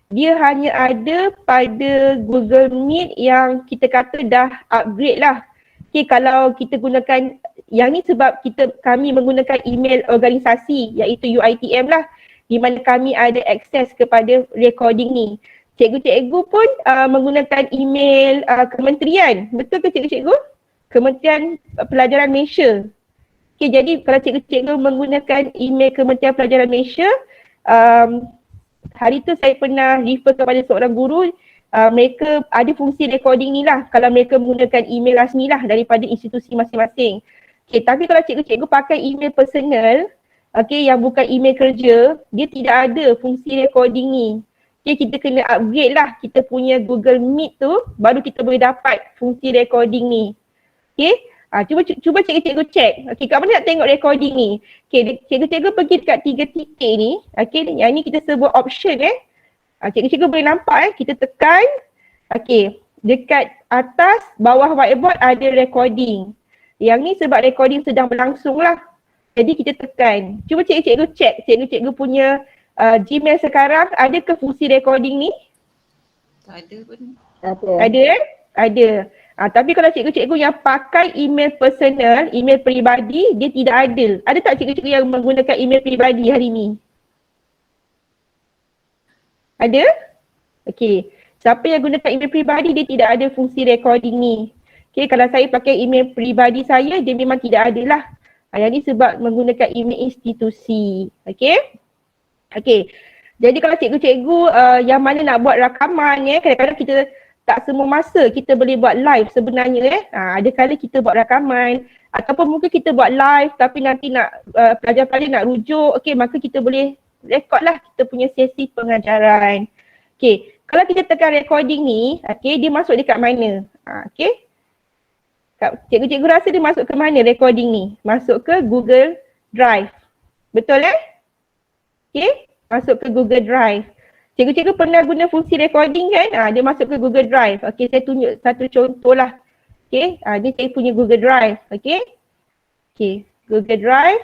Speaker 4: dia hanya ada pada Google Meet yang kita kata dah upgrade lah. Okay, kalau kita gunakan yang ni sebab kami menggunakan email organisasi iaitu UiTM lah, di mana kami ada akses kepada recording ni. Cikgu-cikgu pun menggunakan email kementerian. Betul ke cikgu-cikgu? Kementerian Pelajaran Malaysia. Okay, jadi kalau cikgu-cikgu menggunakan email Kementerian Pelajaran Malaysia, hari tu saya pernah refer kepada seorang guru, mereka ada fungsi recording ni lah kalau mereka menggunakan email rasmi lah daripada institusi masing-masing. Okay, tapi kalau cikgu-cikgu pakai email personal, yang bukan email kerja, dia tidak ada fungsi recording ni. Okay, kita kena upgrade lah kita punya Google Meet tu, baru kita boleh dapat fungsi recording ni. Okay, cuba cikgu-cikgu check. Okay, kat mana nak tengok recording ni? Okay, cikgu-cikgu pergi dekat 3 titik ni. Okay, yang ni kita sebut option cikgu-cikgu boleh nampak kita tekan. Okay, dekat atas bawah whiteboard ada recording. Yang ni sebab recording sedang berlangsung lah. Jadi kita tekan. Cuba cikgu-cikgu check cikgu-cikgu punya Gmail sekarang ada ke fungsi recording ni?
Speaker 2: Tak ada pun.
Speaker 4: Ada Ada. Tapi kalau cikgu-cikgu yang pakai email personal, email peribadi, dia tidak ada. Ada tak cikgu-cikgu yang menggunakan email peribadi hari ni? Ada? Okey. Siapa yang gunakan email peribadi, dia tidak ada fungsi recording ni. Okey, kalau saya pakai email peribadi saya, dia memang tidak ada lah. Yang ni sebab menggunakan email institusi. Okey? Okey. Jadi kalau cikgu-cikgu yang mana nak buat rakaman kadang-kadang kita tak semua masa kita boleh buat live sebenarnya ada kali kita buat rakaman ataupun mungkin kita buat live tapi nanti nak pelajar-pelajar nak rujuk, okey, maka kita boleh record lah kita punya sesi pengajaran. Okey, kalau kita tekan recording ni, okey, dia masuk dekat mana? Okey. Cikgu-cikgu rasa dia masuk ke mana recording ni? Masuk ke Google Drive. Betul okey, masuk ke Google Drive. Cikgu-cikgu pernah guna fungsi recording kan? Dia masuk ke Google Drive. Okey, saya tunjuk satu contoh lah. Okey, ni saya punya Google Drive. Okey. Okey, Google Drive.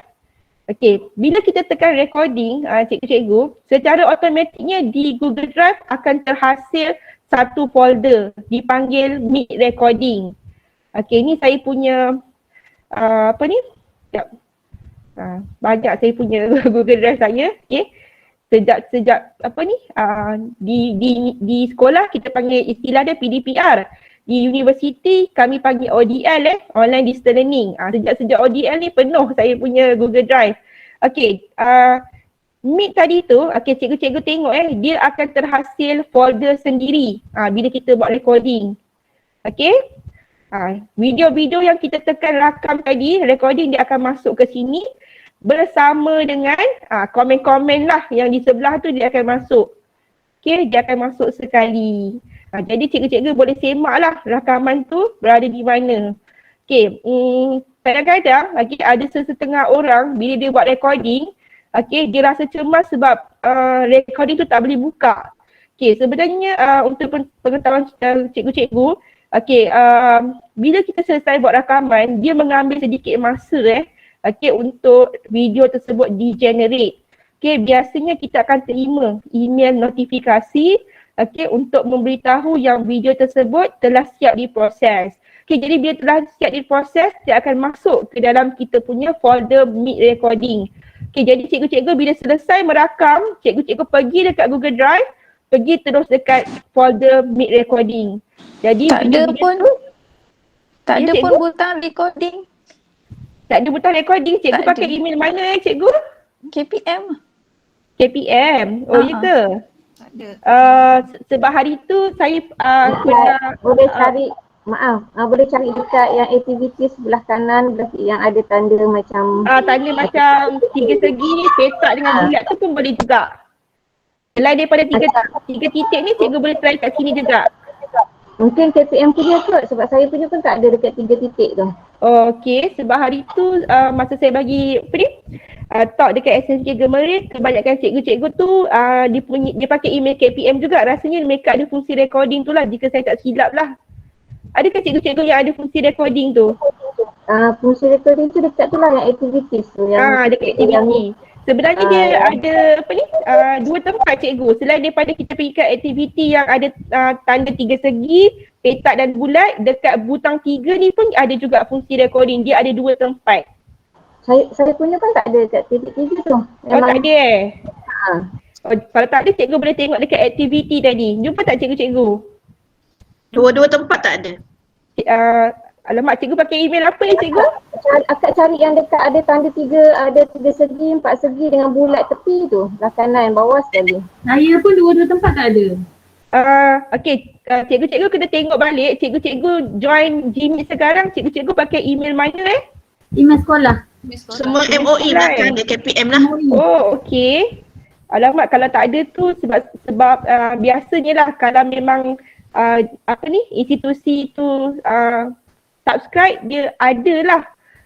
Speaker 4: Okey, bila kita tekan recording cikgu-cikgu, secara automatiknya di Google Drive akan terhasil satu folder dipanggil Meet Recording. Okey, ni saya punya apa ni? Sekejap. Banyak saya punya Google Drive saya. Okey. Sejak apa ni? Di sekolah kita panggil istilah dia PDPR. Di universiti kami panggil ODL Online Distance Learning. Sejak ODL ni penuh saya punya Google Drive. Okey, Meet tadi tu, okey cikgu-cikgu tengok dia akan terhasil folder sendiri bila kita buat recording. Okey. Video-video yang kita tekan rakam tadi, recording dia akan masuk ke sini bersama dengan komen-komen lah yang di sebelah tu dia akan masuk. Okey, dia akan masuk sekali. Jadi cikgu-cikgu boleh semak lah rakaman tu berada di mana. Okey, kadang-kadang ada sesetengah orang bila dia buat recording, okey, dia rasa cemas sebab recording tu tak boleh buka. Okey, sebenarnya untuk pengetahuan cikgu-cikgu, okey, bila kita selesai buat rakaman, dia mengambil sedikit masa okey, untuk video tersebut di-generate. Okey, biasanya kita akan terima email notifikasi okey, untuk memberitahu yang video tersebut telah siap diproses. Okey, jadi bila telah siap diproses, dia akan masuk ke dalam kita punya folder Meet Recording. Okey, jadi cikgu-cikgu bila selesai merakam, cikgu-cikgu pergi dekat Google Drive, pergi terus dekat folder Meet Recording. Jadi
Speaker 6: tak ada pun
Speaker 4: cikgu?
Speaker 6: butang recording.
Speaker 4: Tak ada butang recording. Cikgu
Speaker 6: Tak
Speaker 4: pakai
Speaker 6: ada.
Speaker 4: email mana cikgu?
Speaker 6: KPM.
Speaker 4: KPM. Oh, ya ke?
Speaker 6: Tak ada.
Speaker 4: Sebab hari tu saya pernah
Speaker 5: Boleh cari, boleh cari dekat yang aktiviti sebelah kanan yang ada tanda macam
Speaker 4: tanda macam tiga segi ni, petak dengan bulat tu pun boleh juga. Selain daripada tiga titik ni, cikgu boleh try kat sini juga.
Speaker 5: mungkin KPM punya kot sebab saya punya pun tak ada dekat 3 titik tu.
Speaker 4: Okey, sebab hari tu masa saya bagi talk dekat SMK Gemerit, kebanyakan cikgu-cikgu tu dia pakai email KPM juga. Rasanya mereka ada fungsi recording tu lah jika saya tak silap lah. Adakah cikgu-cikgu yang ada fungsi recording tu?
Speaker 5: Fungsi recording tu dekat tu lah yang activities tu yang
Speaker 4: dekat aktiviti. Sebenarnya dia ada dua tempat cikgu. Selain daripada kita pergi ke aktiviti yang ada tanda tiga segi, petak dan bulat, dekat butang 3 ni pun ada juga fungsi recording. Dia ada 2 tempat.
Speaker 5: Saya punya pun tak ada dekat titik 3 tu.
Speaker 4: Oh, tak ada kalau tak ada, cikgu boleh tengok dekat aktiviti tadi. Jumpa tak cikgu-cikgu?
Speaker 7: Dua-dua tempat tak ada.
Speaker 4: Alamak, cikgu pakai email apa ya cikgu?
Speaker 5: Akak cari yang dekat ada tanda 3, ada 3 segi, 4 segi dengan bulat tepi tu. Belah kanan, bawah sekali.
Speaker 7: Saya pun dua-dua tempat tak ada.
Speaker 4: Okey, cikgu-cikgu kena tengok balik. Cikgu-cikgu join Gmeet sekarang, cikgu-cikgu pakai email mana
Speaker 7: Email sekolah. Semua MOE lah kan, ada KPM lah.
Speaker 4: Oh, okey. Alamak, kalau tak ada tu sebab biasanya lah kalau memang institusi tu subscribe, dia ada lah.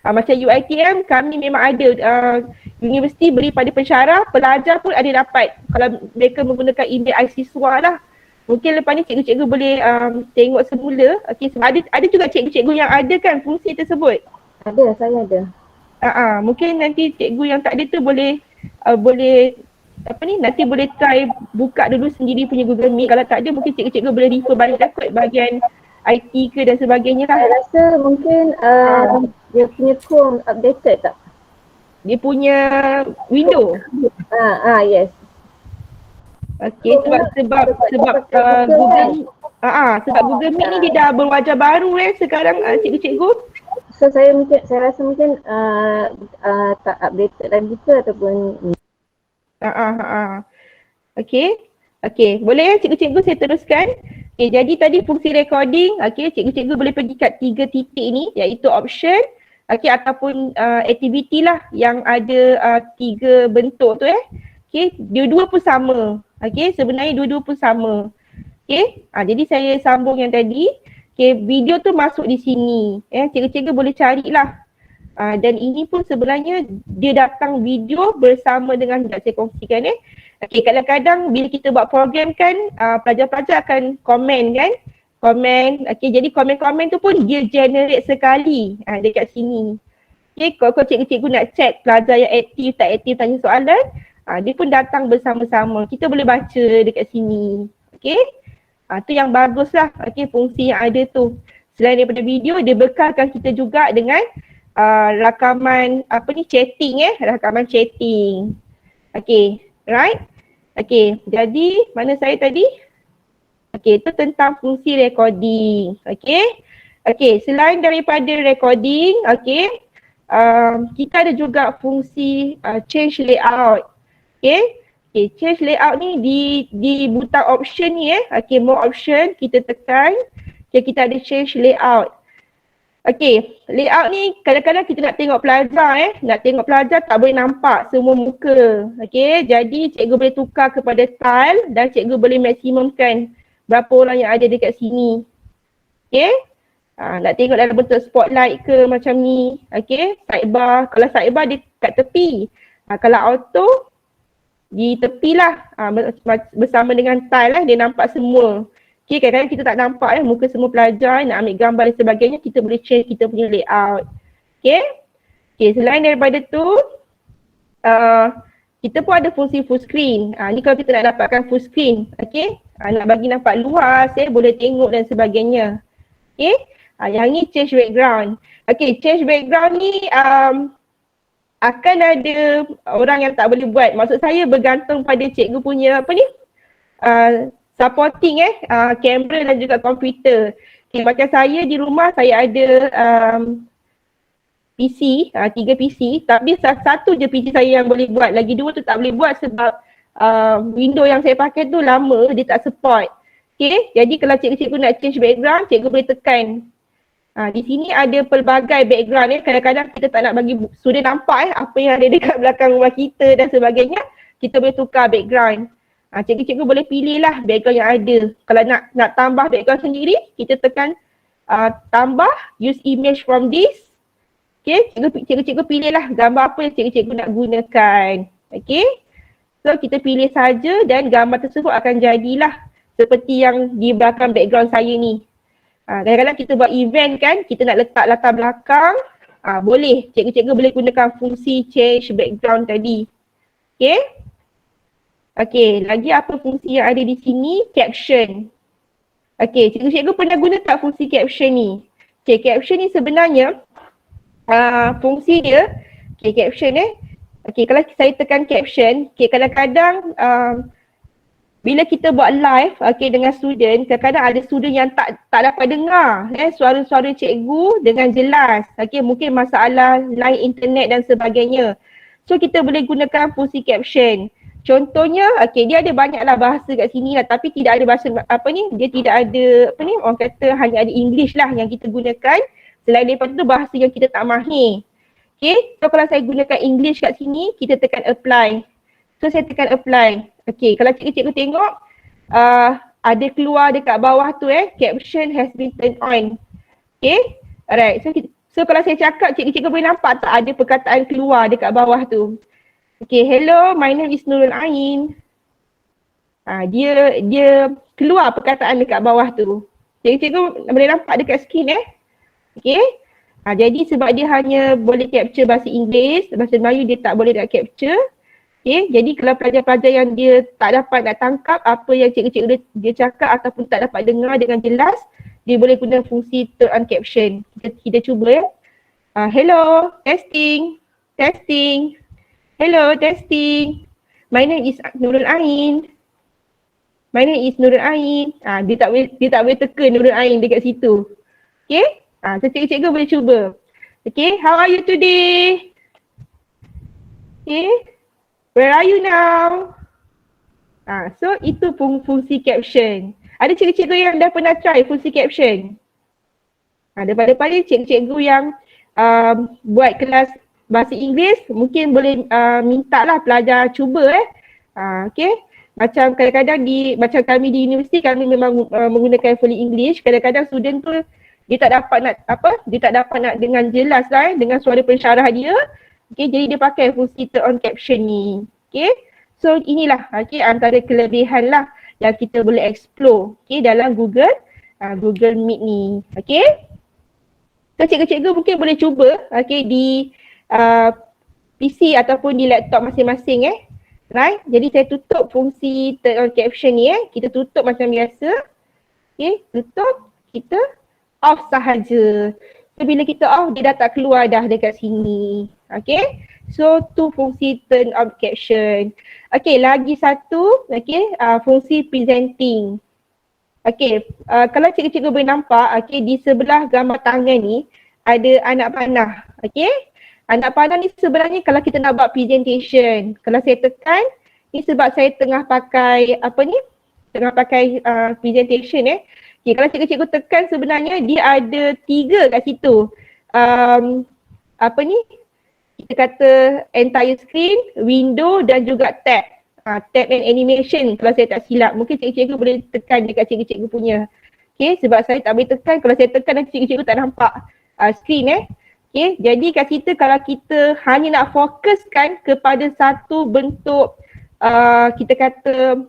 Speaker 4: Macam UiTM, kami memang ada. Universiti beri pada pensyarah, pelajar pun ada dapat kalau mereka menggunakan email iSiswa lah. Mungkin lepas ni cikgu-cikgu boleh tengok semula. Okay, sebab ada juga cikgu-cikgu yang ada kan fungsi tersebut.
Speaker 5: Ada, saya ada.
Speaker 4: Mungkin nanti cikgu yang tak ada tu boleh nanti boleh try buka dulu sendiri punya Google Meet. Kalau tak ada, mungkin cikgu-cikgu boleh refer balik lah kot bahagian IT ke dan sebagainya lah.
Speaker 5: Saya rasa mungkin dia punya Chrome updated tak?
Speaker 4: Dia punya window.
Speaker 5: Yes.
Speaker 4: Okey, sebab Google sebab Google Meet ni dia dah berwajah baru sekarang cikgu-cikgu.
Speaker 5: So saya rasa mungkin tak updated lagi ke ataupun
Speaker 4: Okey, boleh cikgu-cikgu saya teruskan. Okey, jadi tadi fungsi recording, cikgu-cikgu boleh pergi kat 3 titik ni iaitu option, ataupun activity lah yang ada 3 bentuk tu Okey, dua-dua pun sama. Sebenarnya dua-dua pun sama. Jadi saya sambung yang tadi. Video tu masuk di sini. Cikgu-cikgu boleh carilah. Dan ini pun sebenarnya dia datang video bersama dengan yang saya kongsikan kadang-kadang bila kita buat program kan, pelajar-pelajar akan komen kan. komen. Okay, jadi komen-komen tu pun dia generate sekali dekat sini. Okay, kalau cikgu-cikgu nak check pelajar yang aktif tak aktif tanya soalan, dia pun datang bersama-sama. Kita boleh baca dekat sini. Okay, tu yang bagus lah. Okay, fungsi yang ada tu. Selain daripada video, dia bekalkan kita juga dengan rakaman chatting rakaman chatting. Okay, right? Okay, jadi mana saya tadi? Okay, itu tentang fungsi recording. Okay, okay, selain daripada recording, okay, kita ada juga fungsi change layout. Okay, okay, change layout ni di butang option ni okay, more option kita tekan. Okay, kita ada change layout. Okay, layout ni kadang-kadang kita nak tengok pelajar nak tengok pelajar tak boleh nampak semua muka. Okay, jadi cikgu boleh tukar kepada tile dan cikgu boleh maksimumkan berapa orang yang ada dekat sini. Okay, nak tengok dalam bentuk spotlight ke macam ni. Okay, sidebar, kalau sidebar dia kat tepi. Kalau auto di tepi lah bersama dengan tile dia nampak semua. Okay, kadang-kadang kita tak nampak muka semua pelajar, nak ambil gambar dan sebagainya, kita boleh change kita punya layout. Okay, okay, selain daripada tu, kita pun ada fungsi full screen. Ni kalau kita nak dapatkan full screen, okay, nak bagi nampak luas, boleh tengok dan sebagainya. Okay, yang ni change background. Okay, change background ni akan ada orang yang tak boleh buat. Maksud saya bergantung pada cikgu punya supporting kamera dan juga komputer. Okay, macam saya di rumah saya ada PC, 3 PC, tapi satu je PC saya yang boleh buat. Lagi 2 tu tak boleh buat sebab window yang saya pakai tu lama, dia tak support. Okay, jadi kalau cikgu-cikgu nak change background, cikgu boleh tekan. Di sini ada pelbagai background kadang-kadang kita tak nak bagi student nampak apa yang ada dekat belakang rumah kita dan sebagainya, kita boleh tukar background. Cikgu-cikgu boleh pilih lah background yang ada. Kalau nak tambah background sendiri, kita tekan tambah, use image from this. Okay, cikgu-cikgu pilih lah gambar apa yang cikgu-cikgu nak gunakan. Okay, so kita pilih saja dan gambar tersebut akan jadilah seperti yang di belakang background saya ni. Kadang-kadang kita buat event kan, kita nak letak latar belakang, boleh, cikgu-cikgu boleh gunakan fungsi change background tadi. Okay. Okay, lagi apa fungsi yang ada di sini? Caption. Okay, cikgu-cikgu pernah guna tak fungsi caption ni? Okay, caption ni sebenarnya fungsi dia, okay, caption okay, kalau saya tekan caption, okay, kadang-kadang bila kita buat live okay, dengan student, kadang-kadang ada student yang tak dapat dengar suara-suara cikgu dengan jelas. Okay, mungkin masalah line internet dan sebagainya. So kita boleh gunakan fungsi caption. Contohnya, okay, dia ada banyaklah bahasa kat sini lah, tapi tidak ada bahasa dia tidak ada orang kata hanya ada English lah yang kita gunakan. Selain daripada tu bahasa yang kita tak mahir. Okay, so kalau saya gunakan English kat sini, kita tekan apply. So saya tekan apply. Okay, kalau cikgu-cikgu tengok ada keluar dekat bawah tu caption has been turned on. Okay, alright. So kalau saya cakap, cikgu-cikgu boleh nampak tak ada perkataan keluar dekat bawah tu. Okay, hello, my name is Nurul Ain. Dia keluar perkataan dekat bawah tu. Cikgu-cikgu boleh nampak dekat screen Okay. Jadi sebab dia hanya boleh capture bahasa Inggeris, bahasa Melayu dia tak boleh nak capture. Okay, jadi kalau pelajar-pelajar yang dia tak dapat nak tangkap apa yang cikgu-cikgu dia cakap ataupun tak dapat dengar dengan jelas, dia boleh guna fungsi turn on caption. Kita cuba hello, testing, testing. Hello, testing. My name is Nurul Ain. My name is Nurul Ain. Dia tak boleh teka Nurul Ain dekat situ. Okay? So cikgu-cikgu boleh cuba. Okay, how are you today? Okay. Where are you now? So itu fungsi caption. Ada cikgu-cikgu yang dah pernah try fungsi caption? Daripada cikgu-cikgu yang buat kelas bahasa Inggeris, mungkin boleh minta lah pelajar cuba okay. Macam kadang-kadang macam kami di universiti, kami memang menggunakan fully English. Kadang-kadang student tu dia tak dapat nak dengan jelas lah dengan suara pensyarah dia. Okay, jadi dia pakai fungsi turn on caption ni. Okay, so inilah okay, antara kelebihan lah yang kita boleh explore okay, dalam Google Google Meet ni. Okay? So cikgu-cikgu mungkin boleh cuba di PC ataupun di laptop masing-masing Right? Jadi saya tutup fungsi turn on caption ni Kita tutup macam biasa. Okay, tutup. Kita off sahaja. So bila kita off, dia dah tak keluar dah dekat sini. Okay. So tu fungsi turn on caption. Okay, lagi satu fungsi presenting. Okay, kalau cikgu-cikgu boleh nampak, di sebelah gambar tangan ni ada anak panah. Okay. Anak panah ni sebenarnya kalau kita nak buat presentation, kalau saya tekan, ni sebab saya tengah pakai tengah pakai presentation Okay, kalau cikgu-cikgu tekan sebenarnya dia ada 3 kat situ. Kita kata entire screen, window dan juga tab. Tab and animation kalau saya tak silap. Mungkin cikgu-cikgu boleh tekan dekat cikgu-cikgu punya. Okay, sebab saya tak boleh tekan, kalau saya tekan nanti cikgu-cikgu tak nampak screen Okay, jadi kat situ kalau kita hanya nak fokuskan kepada satu bentuk kita kata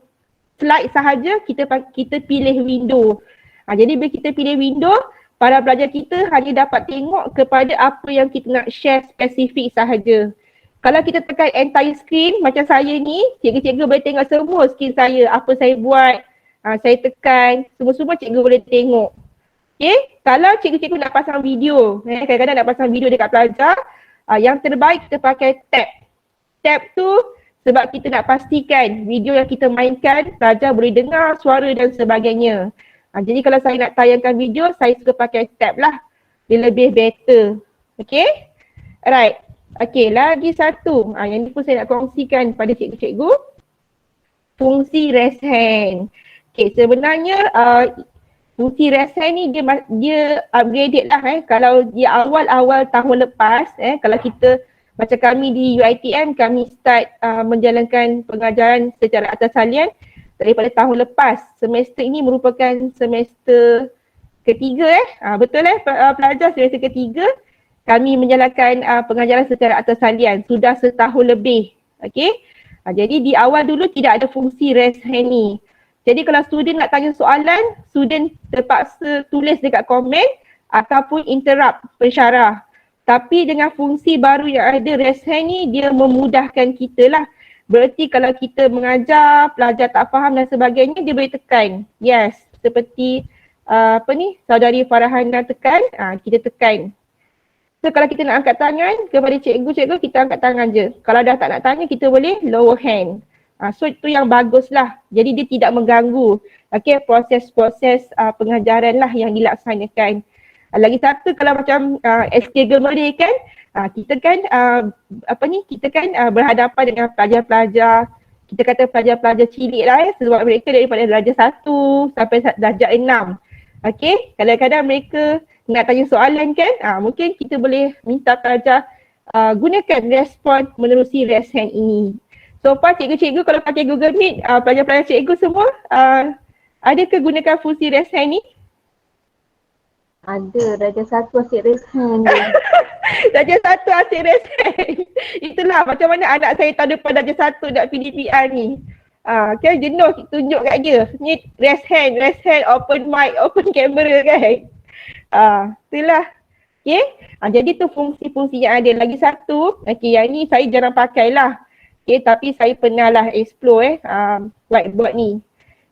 Speaker 4: slide sahaja, kita pilih window. Jadi bila kita pilih window, para pelajar kita hanya dapat tengok kepada apa yang kita nak share spesifik sahaja. Kalau kita tekan entire screen macam saya ni, cikgu-cikgu boleh tengok semua screen saya, apa saya buat, saya tekan, semua-semua cikgu boleh tengok. Okay, kalau cikgu-cikgu nak pasang video, kadang-kadang nak pasang video dekat pelajar, yang terbaik kita pakai tab. Tab tu sebab kita nak pastikan video yang kita mainkan, pelajar boleh dengar suara dan sebagainya. Jadi kalau saya nak tayangkan video, saya suka pakai tab lah. Dia lebih better. Okay? Alright. Okay, lagi satu. Yang ni pun saya nak kongsikan pada cikgu-cikgu. Fungsi raise hand. Okay, sebenarnya fungsi raise hand ni dia upgraded lah Kalau di awal-awal tahun lepas, kalau kita macam kami di UiTM, kami start menjalankan pengajaran secara atas talian daripada tahun lepas. Semester ini merupakan semester ketiga betul pelajar semester ketiga kami menjalankan pengajaran secara atas talian sudah setahun lebih. Okay. Jadi di awal dulu tidak ada fungsi raise hand ni. Jadi kalau student nak tanya soalan, student terpaksa tulis dekat komen ataupun interrupt pensyarah. Tapi dengan fungsi baru yang ada raise hand ni, dia memudahkan kita lah. Berarti kalau kita mengajar, pelajar tak faham dan sebagainya, dia boleh tekan. Yes, seperti saudari Farhana tekan, kita tekan. So kalau kita nak angkat tangan kepada cikgu, kita angkat tangan je. Kalau dah tak nak tanya, kita boleh lower hand. So itu yang bagus lah. Jadi dia tidak mengganggu proses-proses pengajaran lah yang dilaksanakan. Lagi satu kalau macam SK Gemeri kan, kita kan berhadapan dengan pelajar-pelajar, kita kata pelajar-pelajar cilik lah sebab mereka daripada darjah 1 sampai darjah 6. Okay, kadang-kadang mereka nak tanya soalan kan, mungkin kita boleh minta pelajar gunakan respon menerusi raise hand ini. So far cikgu-cikgu kalau pakai Google Meet, pelajar-pelajar cikgu semua adakah gunakan fungsi raise hand ni?
Speaker 5: Ada, darjah 1 asyik raise hand.
Speaker 4: Darjah 1 asyik raise hand. Itulah macam mana anak saya tahun depan darjah 1 nak PDPR ni. Kan jenuh tunjuk kat dia. Ni raise hand, open mic, open camera kan. Itulah. Okay. Jadi tu fungsi-fungsi yang ada. Lagi satu, yang ni saya jarang pakai lah. Okay, tapi saya pernah lah explore whiteboard ni.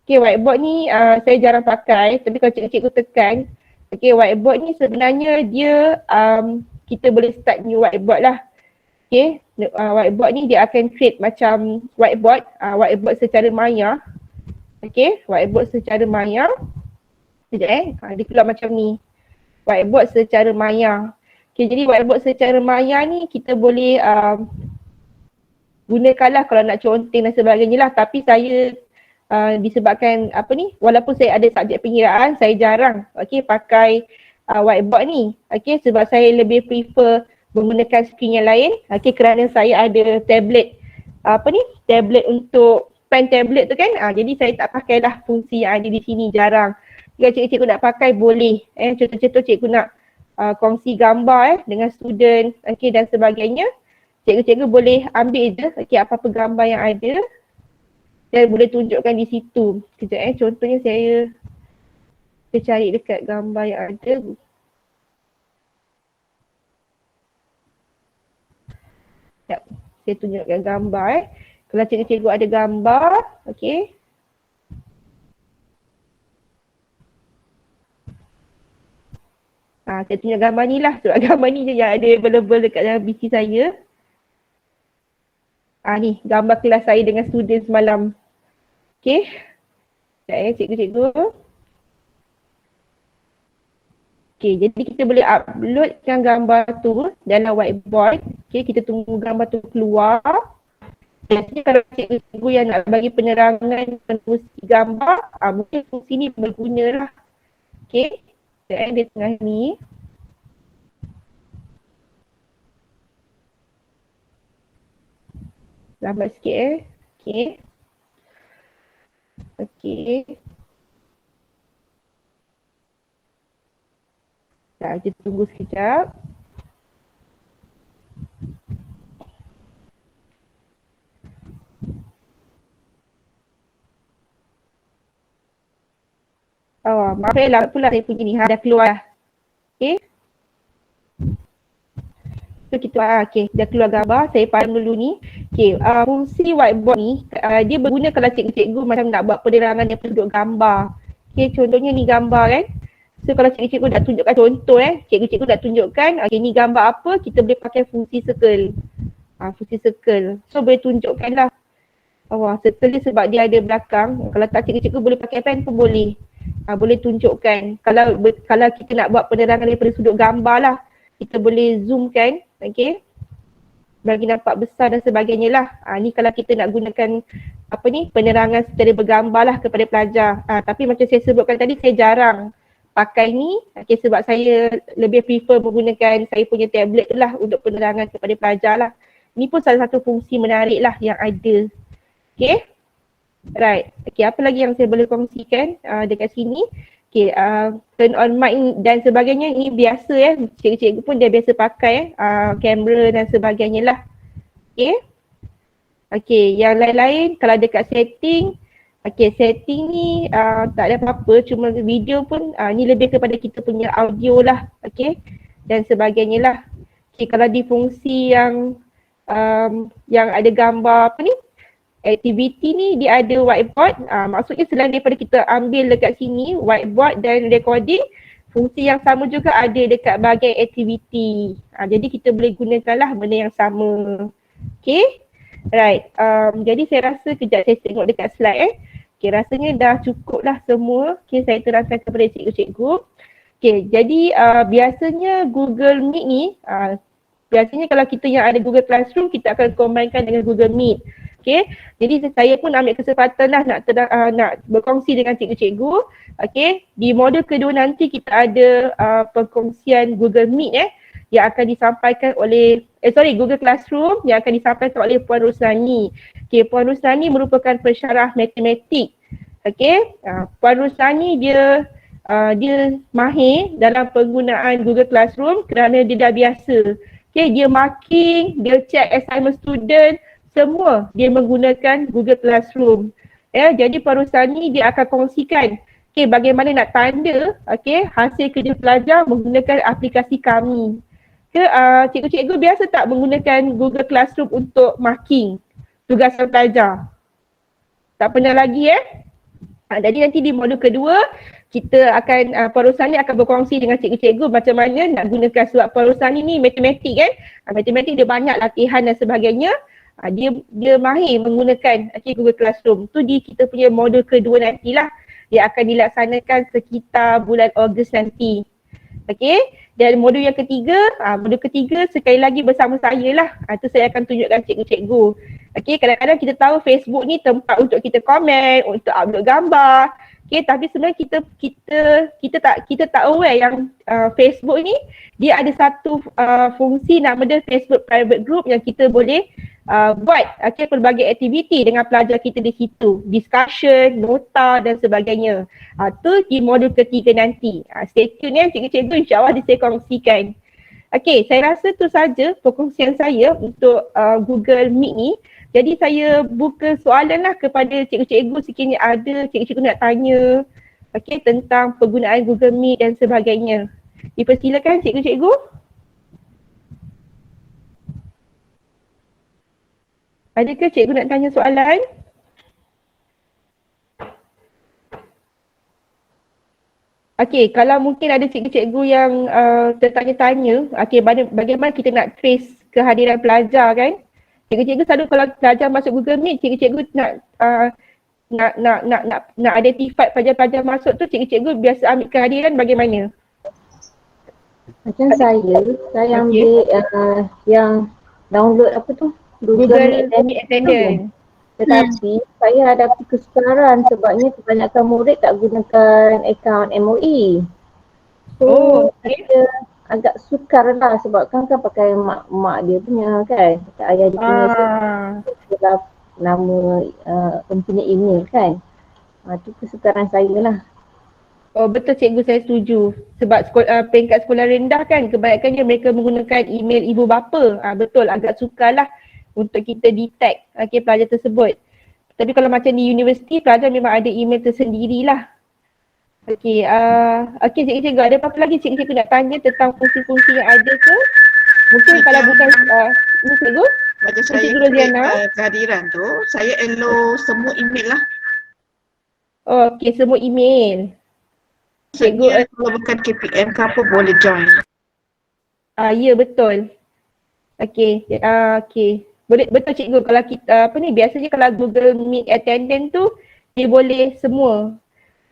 Speaker 4: Okay, whiteboard ni saya jarang pakai, tapi kalau cikgu-cikgu tekan, whiteboard ni sebenarnya dia kita boleh start new whiteboard lah. Okay, whiteboard ni dia akan create macam whiteboard secara maya. Okay, whiteboard secara maya. Sekejap dia keluar macam ni. Whiteboard secara maya. Okay, jadi whiteboard secara maya ni kita boleh gunakanlah kalau nak conteng dan sebagainya lah. Tapi saya disebabkan walaupun saya ada subjek pengiraan, saya jarang pakai whiteboard ni. Sebab saya lebih prefer menggunakan skrin yang lain. Kerana saya ada tablet tablet untuk pen tablet tu kan. Jadi saya tak pakailah fungsi yang ada di sini, jarang. Jika cikgu-cikgu nak pakai boleh. Contoh-contoh cikgu nak kongsi gambar dengan student dan sebagainya. Cikgu-cikgu boleh ambil je apa-apa gambar yang ada dan boleh tunjukkan di situ. Sekejap contohnya saya Kita cari dekat gambar yang ada. Sekejap, saya tunjukkan gambar Kalau cikgu-cikgu ada gambar, okey. Saya tunjuk gambar ni lah. Surat gambar ni je yang ada available dekat dalam PC saya. Ni gambar kelas saya dengan student semalam. Okey. Sekejap cikgu-cikgu. Okey, jadi kita boleh uploadkan gambar tu dalam whiteboard. Okey, kita tunggu gambar tu keluar. Biasanya kalau cikgu yang nak bagi penerangan fungsi gambar, mungkin fungsi ni berguna lah. Okey. Sekejap dia tengah ni. Lambat sikit Okey. Okey. Kita tunggu sekejap. Maaf lah pula saya punya ni dah keluar. Okey. So kita okey, dah keluar gambar. Saya padam dulu ni. Okey, fungsi whiteboard ni dia berguna kalau cikgu-cikgu macam nak buat penerangan daripada sudut gambar. Okey, contohnya ni gambar kan. So kalau cikgu-cikgu nak tunjukkan contoh cikgu-cikgu nak tunjukkan okey ni gambar apa, kita boleh pakai fungsi circle. Fungsi circle. So boleh tunjukkan lah. Circle ni sebab dia ada belakang. Kalau tak cikgu-cikgu boleh pakai pen pun boleh. Boleh tunjukkan. Kalau kita nak buat penerangan daripada sudut gambar lah, kita boleh zoom kan, okey. Bagi nampak besar dan sebagainya lah. Ni kalau kita nak gunakan penerangan secara bergambar lah kepada pelajar. Tapi macam saya sebutkan tadi, saya jarang pakai ni, okey, sebab saya lebih prefer menggunakan saya punya tablet lah untuk penerangan kepada pelajar lah. Ni pun salah satu fungsi menarik lah yang ada. Okey. Right. Okay, apa lagi yang saya boleh kongsikan dekat sini? Okay, turn on mic dan sebagainya ni biasa cikgu-cikgu pun dia biasa pakai kamera dan sebagainya lah. Okay. Okay, yang lain-lain kalau dekat setting, okay, setting ni tak ada apa-apa, cuma video pun ni lebih kepada kita punya audio lah. Okay, dan sebagainya lah. Okay, kalau di fungsi yang ada gambar aktiviti ni dia ada whiteboard, maksudnya selain daripada kita ambil dekat sini whiteboard dan recording, fungsi yang sama juga ada dekat bahagian aktiviti. Jadi kita boleh gunakanlah benda yang sama. Okay, right. Jadi saya rasa kejap saya tengok dekat slide Okay, rasanya dah cukup lah semua. Okay, saya terangkan kepada cikgu-cikgu. Okay, jadi biasanya Google Meet ni, biasanya kalau kita yang ada Google Classroom, kita akan combine dengan Google Meet. Okay, jadi saya pun ambil kesempatan lah nak berkongsi dengan cikgu-cikgu. Okay, di modul kedua nanti kita ada perkongsian Google Meet yang akan disampaikan oleh, Google Classroom yang akan disampaikan oleh Puan Rusani. Okay, Puan Rusani merupakan pensyarah matematik. Okay, Puan Rusani dia mahir dalam penggunaan Google Classroom kerana dia dah biasa. Okay, dia marking, dia check assignment student, semua dia menggunakan Google Classroom. Jadi Puan Rusani dia akan kongsikan bagaimana nak tanda hasil kerja pelajar menggunakan aplikasi kami. Cikgu-cikgu biasa tak menggunakan Google Classroom untuk marking tugasan pelajar? Tak pernah lagi Jadi nanti di modul kedua kita akan Puan Rusani akan berkongsi dengan cikgu-cikgu macam mana nak gunakan, sebab Puan Rusani ni matematik matematik dia banyak latihan dan sebagainya. Dia mahir menggunakan Google Classroom. Tu di kita punya modul kedua nantilah. Dia akan dilaksanakan sekitar bulan Ogos nanti. Okey. Dan modul yang ketiga, sekali lagi bersama saya lah. Tu saya akan tunjukkan cikgu-cikgu. Okey, kadang-kadang kita tahu Facebook ni tempat untuk kita komen, untuk upload gambar. Okey, tapi sebenarnya kita tak aware yang Facebook ni dia ada satu fungsi nama dia Facebook Private Group yang kita boleh buat pelbagai aktiviti dengan pelajar kita di situ, discussion, nota dan sebagainya. Tu di modul ketiga nanti. Stay tune cikgu-cikgu, insyaAllah saya kongsikan. Okey, saya rasa tu saja perkongsian saya untuk Google Meet ni. Jadi saya buka soalan lah kepada cikgu-cikgu sekiranya ada cikgu-cikgu nak tanya. okey, tentang penggunaan Google Meet dan sebagainya. Dipersilakan cikgu-cikgu. Adakah cikgu nak tanya soalan? Okey, kalau mungkin ada cikgu-cikgu yang tertanya-tanya, okey, bagaimana kita nak trace kehadiran pelajar kan? Cikgu-cikgu selalu kalau pelajar masuk Google Meet, cikgu-cikgu nak identify pelajar-pelajar masuk tu, cikgu-cikgu biasa ambil kehadiran bagaimana?
Speaker 5: Macam saya ambil yang download apa tu?
Speaker 4: Google Meet Attendant.
Speaker 5: Tetapi saya hadapi kesukaran sebabnya kebanyakan murid tak gunakan akaun MOE. So saya agak sukar lah sebab kan pakai mak dia punya kan, pakai ayah dia punya nama mempunyai email kan. Tu kesukaran saya lah.
Speaker 4: Oh betul cikgu, saya setuju. Sebab peringkat sekolah rendah kan kebanyakannya mereka menggunakan email ibu bapa. Betul, agak sukar lah untuk kita detect pelajar tersebut. Tapi kalau macam di universiti, pelajar memang ada email tersendirilah. Okey, cikgu-cikgu ada apa-apa lagi cikgu-cikgu nak tanya tentang fungsi-fungsi yang ada ke? Mungkin kalau bukan ni cikgu?
Speaker 7: Macam saya kehadiran tu, saya allow semua email lah.
Speaker 4: Oh, okey, semua email.
Speaker 7: Cikgu kalau bukan KPM ke apa boleh join.
Speaker 4: Ya betul. Okey, okey. Betul cikgu, kalau kita biasanya kalau Google Meet Attendant tu dia boleh semua.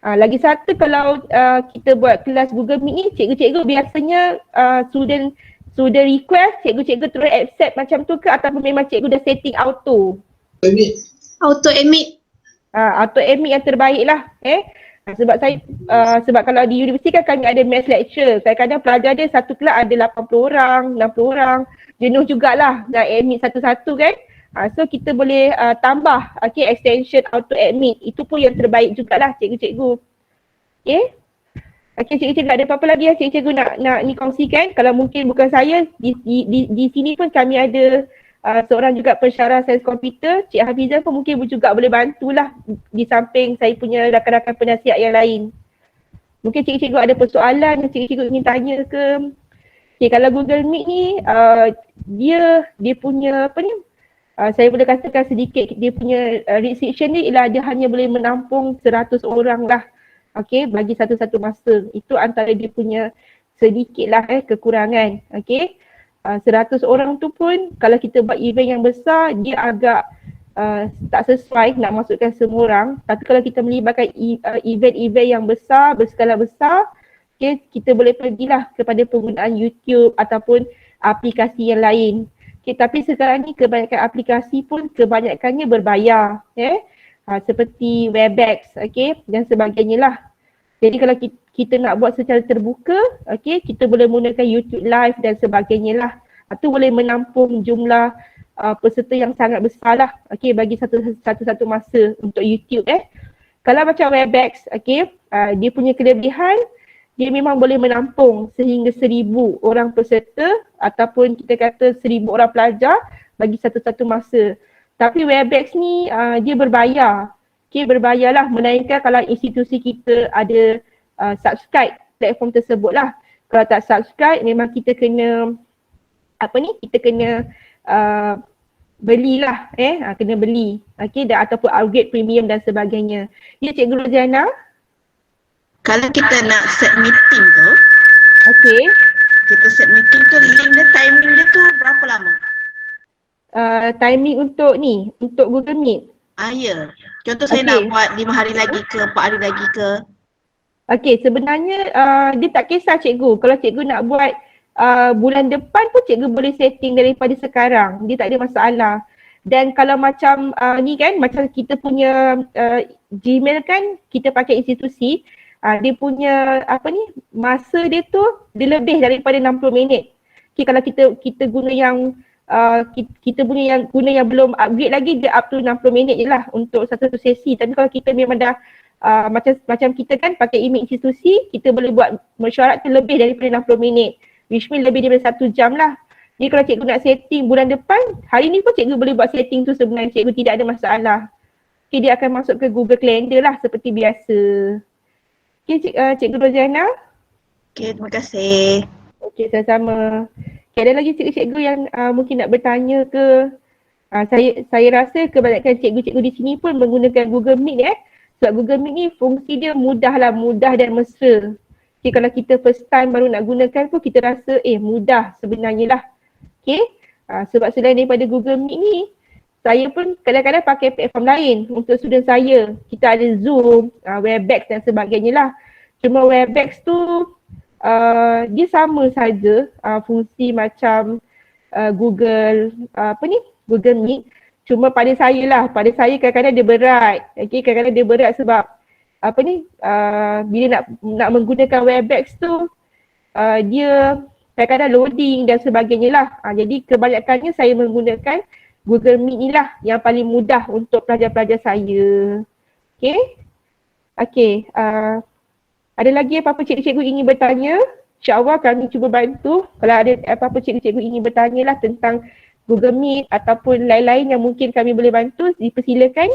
Speaker 4: Lagi satu kalau kita buat kelas Google Meet ni, cikgu-cikgu biasanya student request, cikgu-cikgu terus accept macam tu ke ataupun memang cikgu dah setting auto?
Speaker 7: Auto admit.
Speaker 4: Auto admit yang terbaik lah. Sebab kalau di universiti kan kami ada mass lecture, kadang-kadang pelajar dia satu kelas ada 80 orang, 60 orang, jenuh jugalah nak admit satu-satu kan. So kita boleh tambah extension auto admit, itu pun yang terbaik jugalah cikgu-cikgu. Okay, cikgu-cikgu ada apa-apa lagi yang cikgu-cikgu nak ni kongsikan? Kalau mungkin bukan saya, di sini pun kami ada seorang juga pensyarah sains komputer, Cik Hafizah pun mungkin juga boleh bantulah di samping saya punya rakan-rakan penasihat yang lain. Mungkin cikgu-cikgu ada persoalan yang cikgu-cikgu ingin tanya ke? Okay, kalau Google Meet ni, dia punya saya boleh katakan sedikit, dia punya restriction ni ialah dia hanya boleh menampung 100 orang lah. Okay, bagi satu-satu masa. Itu antara dia punya sedikit lah kekurangan. Okay. 100 orang tu pun kalau kita buat event yang besar, dia agak tak sesuai nak masukkan semua orang. Tapi kalau kita melibatkan event-event yang besar, berskala besar, okay, kita boleh pergilah kepada penggunaan YouTube ataupun aplikasi yang lain. Okay, tapi sekarang ni kebanyakan aplikasi pun kebanyakannya berbayar. Seperti Webex, okay, dan sebagainya lah. Jadi kalau kita nak buat secara terbuka, okay, kita boleh menggunakan YouTube Live dan sebagainya lah. Itu boleh menampung jumlah peserta yang sangat besar lah, okay, bagi satu-satu masa untuk YouTube. Kalau macam Webex, okay, dia punya kelebihan, dia memang boleh menampung sehingga 1,000 orang peserta ataupun kita kata 1,000 orang pelajar bagi satu-satu masa. Tapi Webex ni dia berbayar. Okay, berbayarlah, melainkan kalau institusi kita ada subscribe platform tersebut lah. Kalau tak subscribe memang kita kena kita kena belilah, kena beli. Okay, ataupun upgrade premium dan sebagainya. Ya Cikgu Roziana?
Speaker 7: Kalau kita nak set meeting tu,
Speaker 4: okay,
Speaker 7: kita set meeting tu, link dia, timing dia tu berapa lama?
Speaker 4: Timing untuk Google Meet.
Speaker 7: Ya. Contoh saya nak buat 5 hari lagi ke, 4 hari lagi ke.
Speaker 4: Okay, sebenarnya dia tak kisah cikgu. Kalau cikgu nak buat bulan depan pun cikgu boleh setting daripada sekarang. Dia tak ada masalah. Dan kalau macam ni kan, macam kita punya Gmail kan, kita pakai institusi, dia punya masa dia tu dia lebih daripada 60 minit. Okay, kalau kita guna yang kita guna yang belum upgrade lagi, dia up to 60 minit je lah untuk satu sesi. Tapi kalau kita memang dah macam kita kan pakai email institusi, kita boleh buat mesyuarat tu lebih daripada 60 minit, which means lebih daripada 1 jam lah. Jadi kalau cikgu nak setting bulan depan, hari ni pun cikgu boleh buat setting tu sebenarnya, cikgu tidak ada masalah. Okay, dia akan masuk ke Google Calendar lah seperti biasa. Okay, Cikgu Roziana.
Speaker 7: Okey, terima kasih.
Speaker 4: Okey, sama-sama. Okay, ada lagi cikgu-cikgu yang mungkin nak bertanya ke? Saya rasa kebanyakan cikgu-cikgu di sini pun menggunakan Google Meet Sebab Google Meet ni fungsi dia mudah dan mesra. Okay, kalau kita first time baru nak gunakan pun kita rasa mudah sebenarnya lah. Okay, sebab selain daripada Google Meet ni, saya pun kadang-kadang pakai platform lain untuk student saya. Kita ada Zoom, Webex dan sebagainya lah. Cuma Webex tu dia sama saja fungsi macam Google Google Meet. Cuma pada saya kadang-kadang dia berat. Okay, kadang-kadang dia berat sebab bila nak menggunakan Webex tu dia kadang-kadang loading dan sebagainya lah. Jadi kebanyakannya saya menggunakan Google Meet ni lah yang paling mudah untuk pelajar-pelajar saya. Okay. Ada lagi apa-apa cikgu-cikgu ingin bertanya? InsyaAllah kami cuba bantu. Kalau ada apa-apa cikgu-cikgu ingin bertanya lah tentang Google Meet ataupun lain-lain yang mungkin kami boleh bantu, dipersilakan.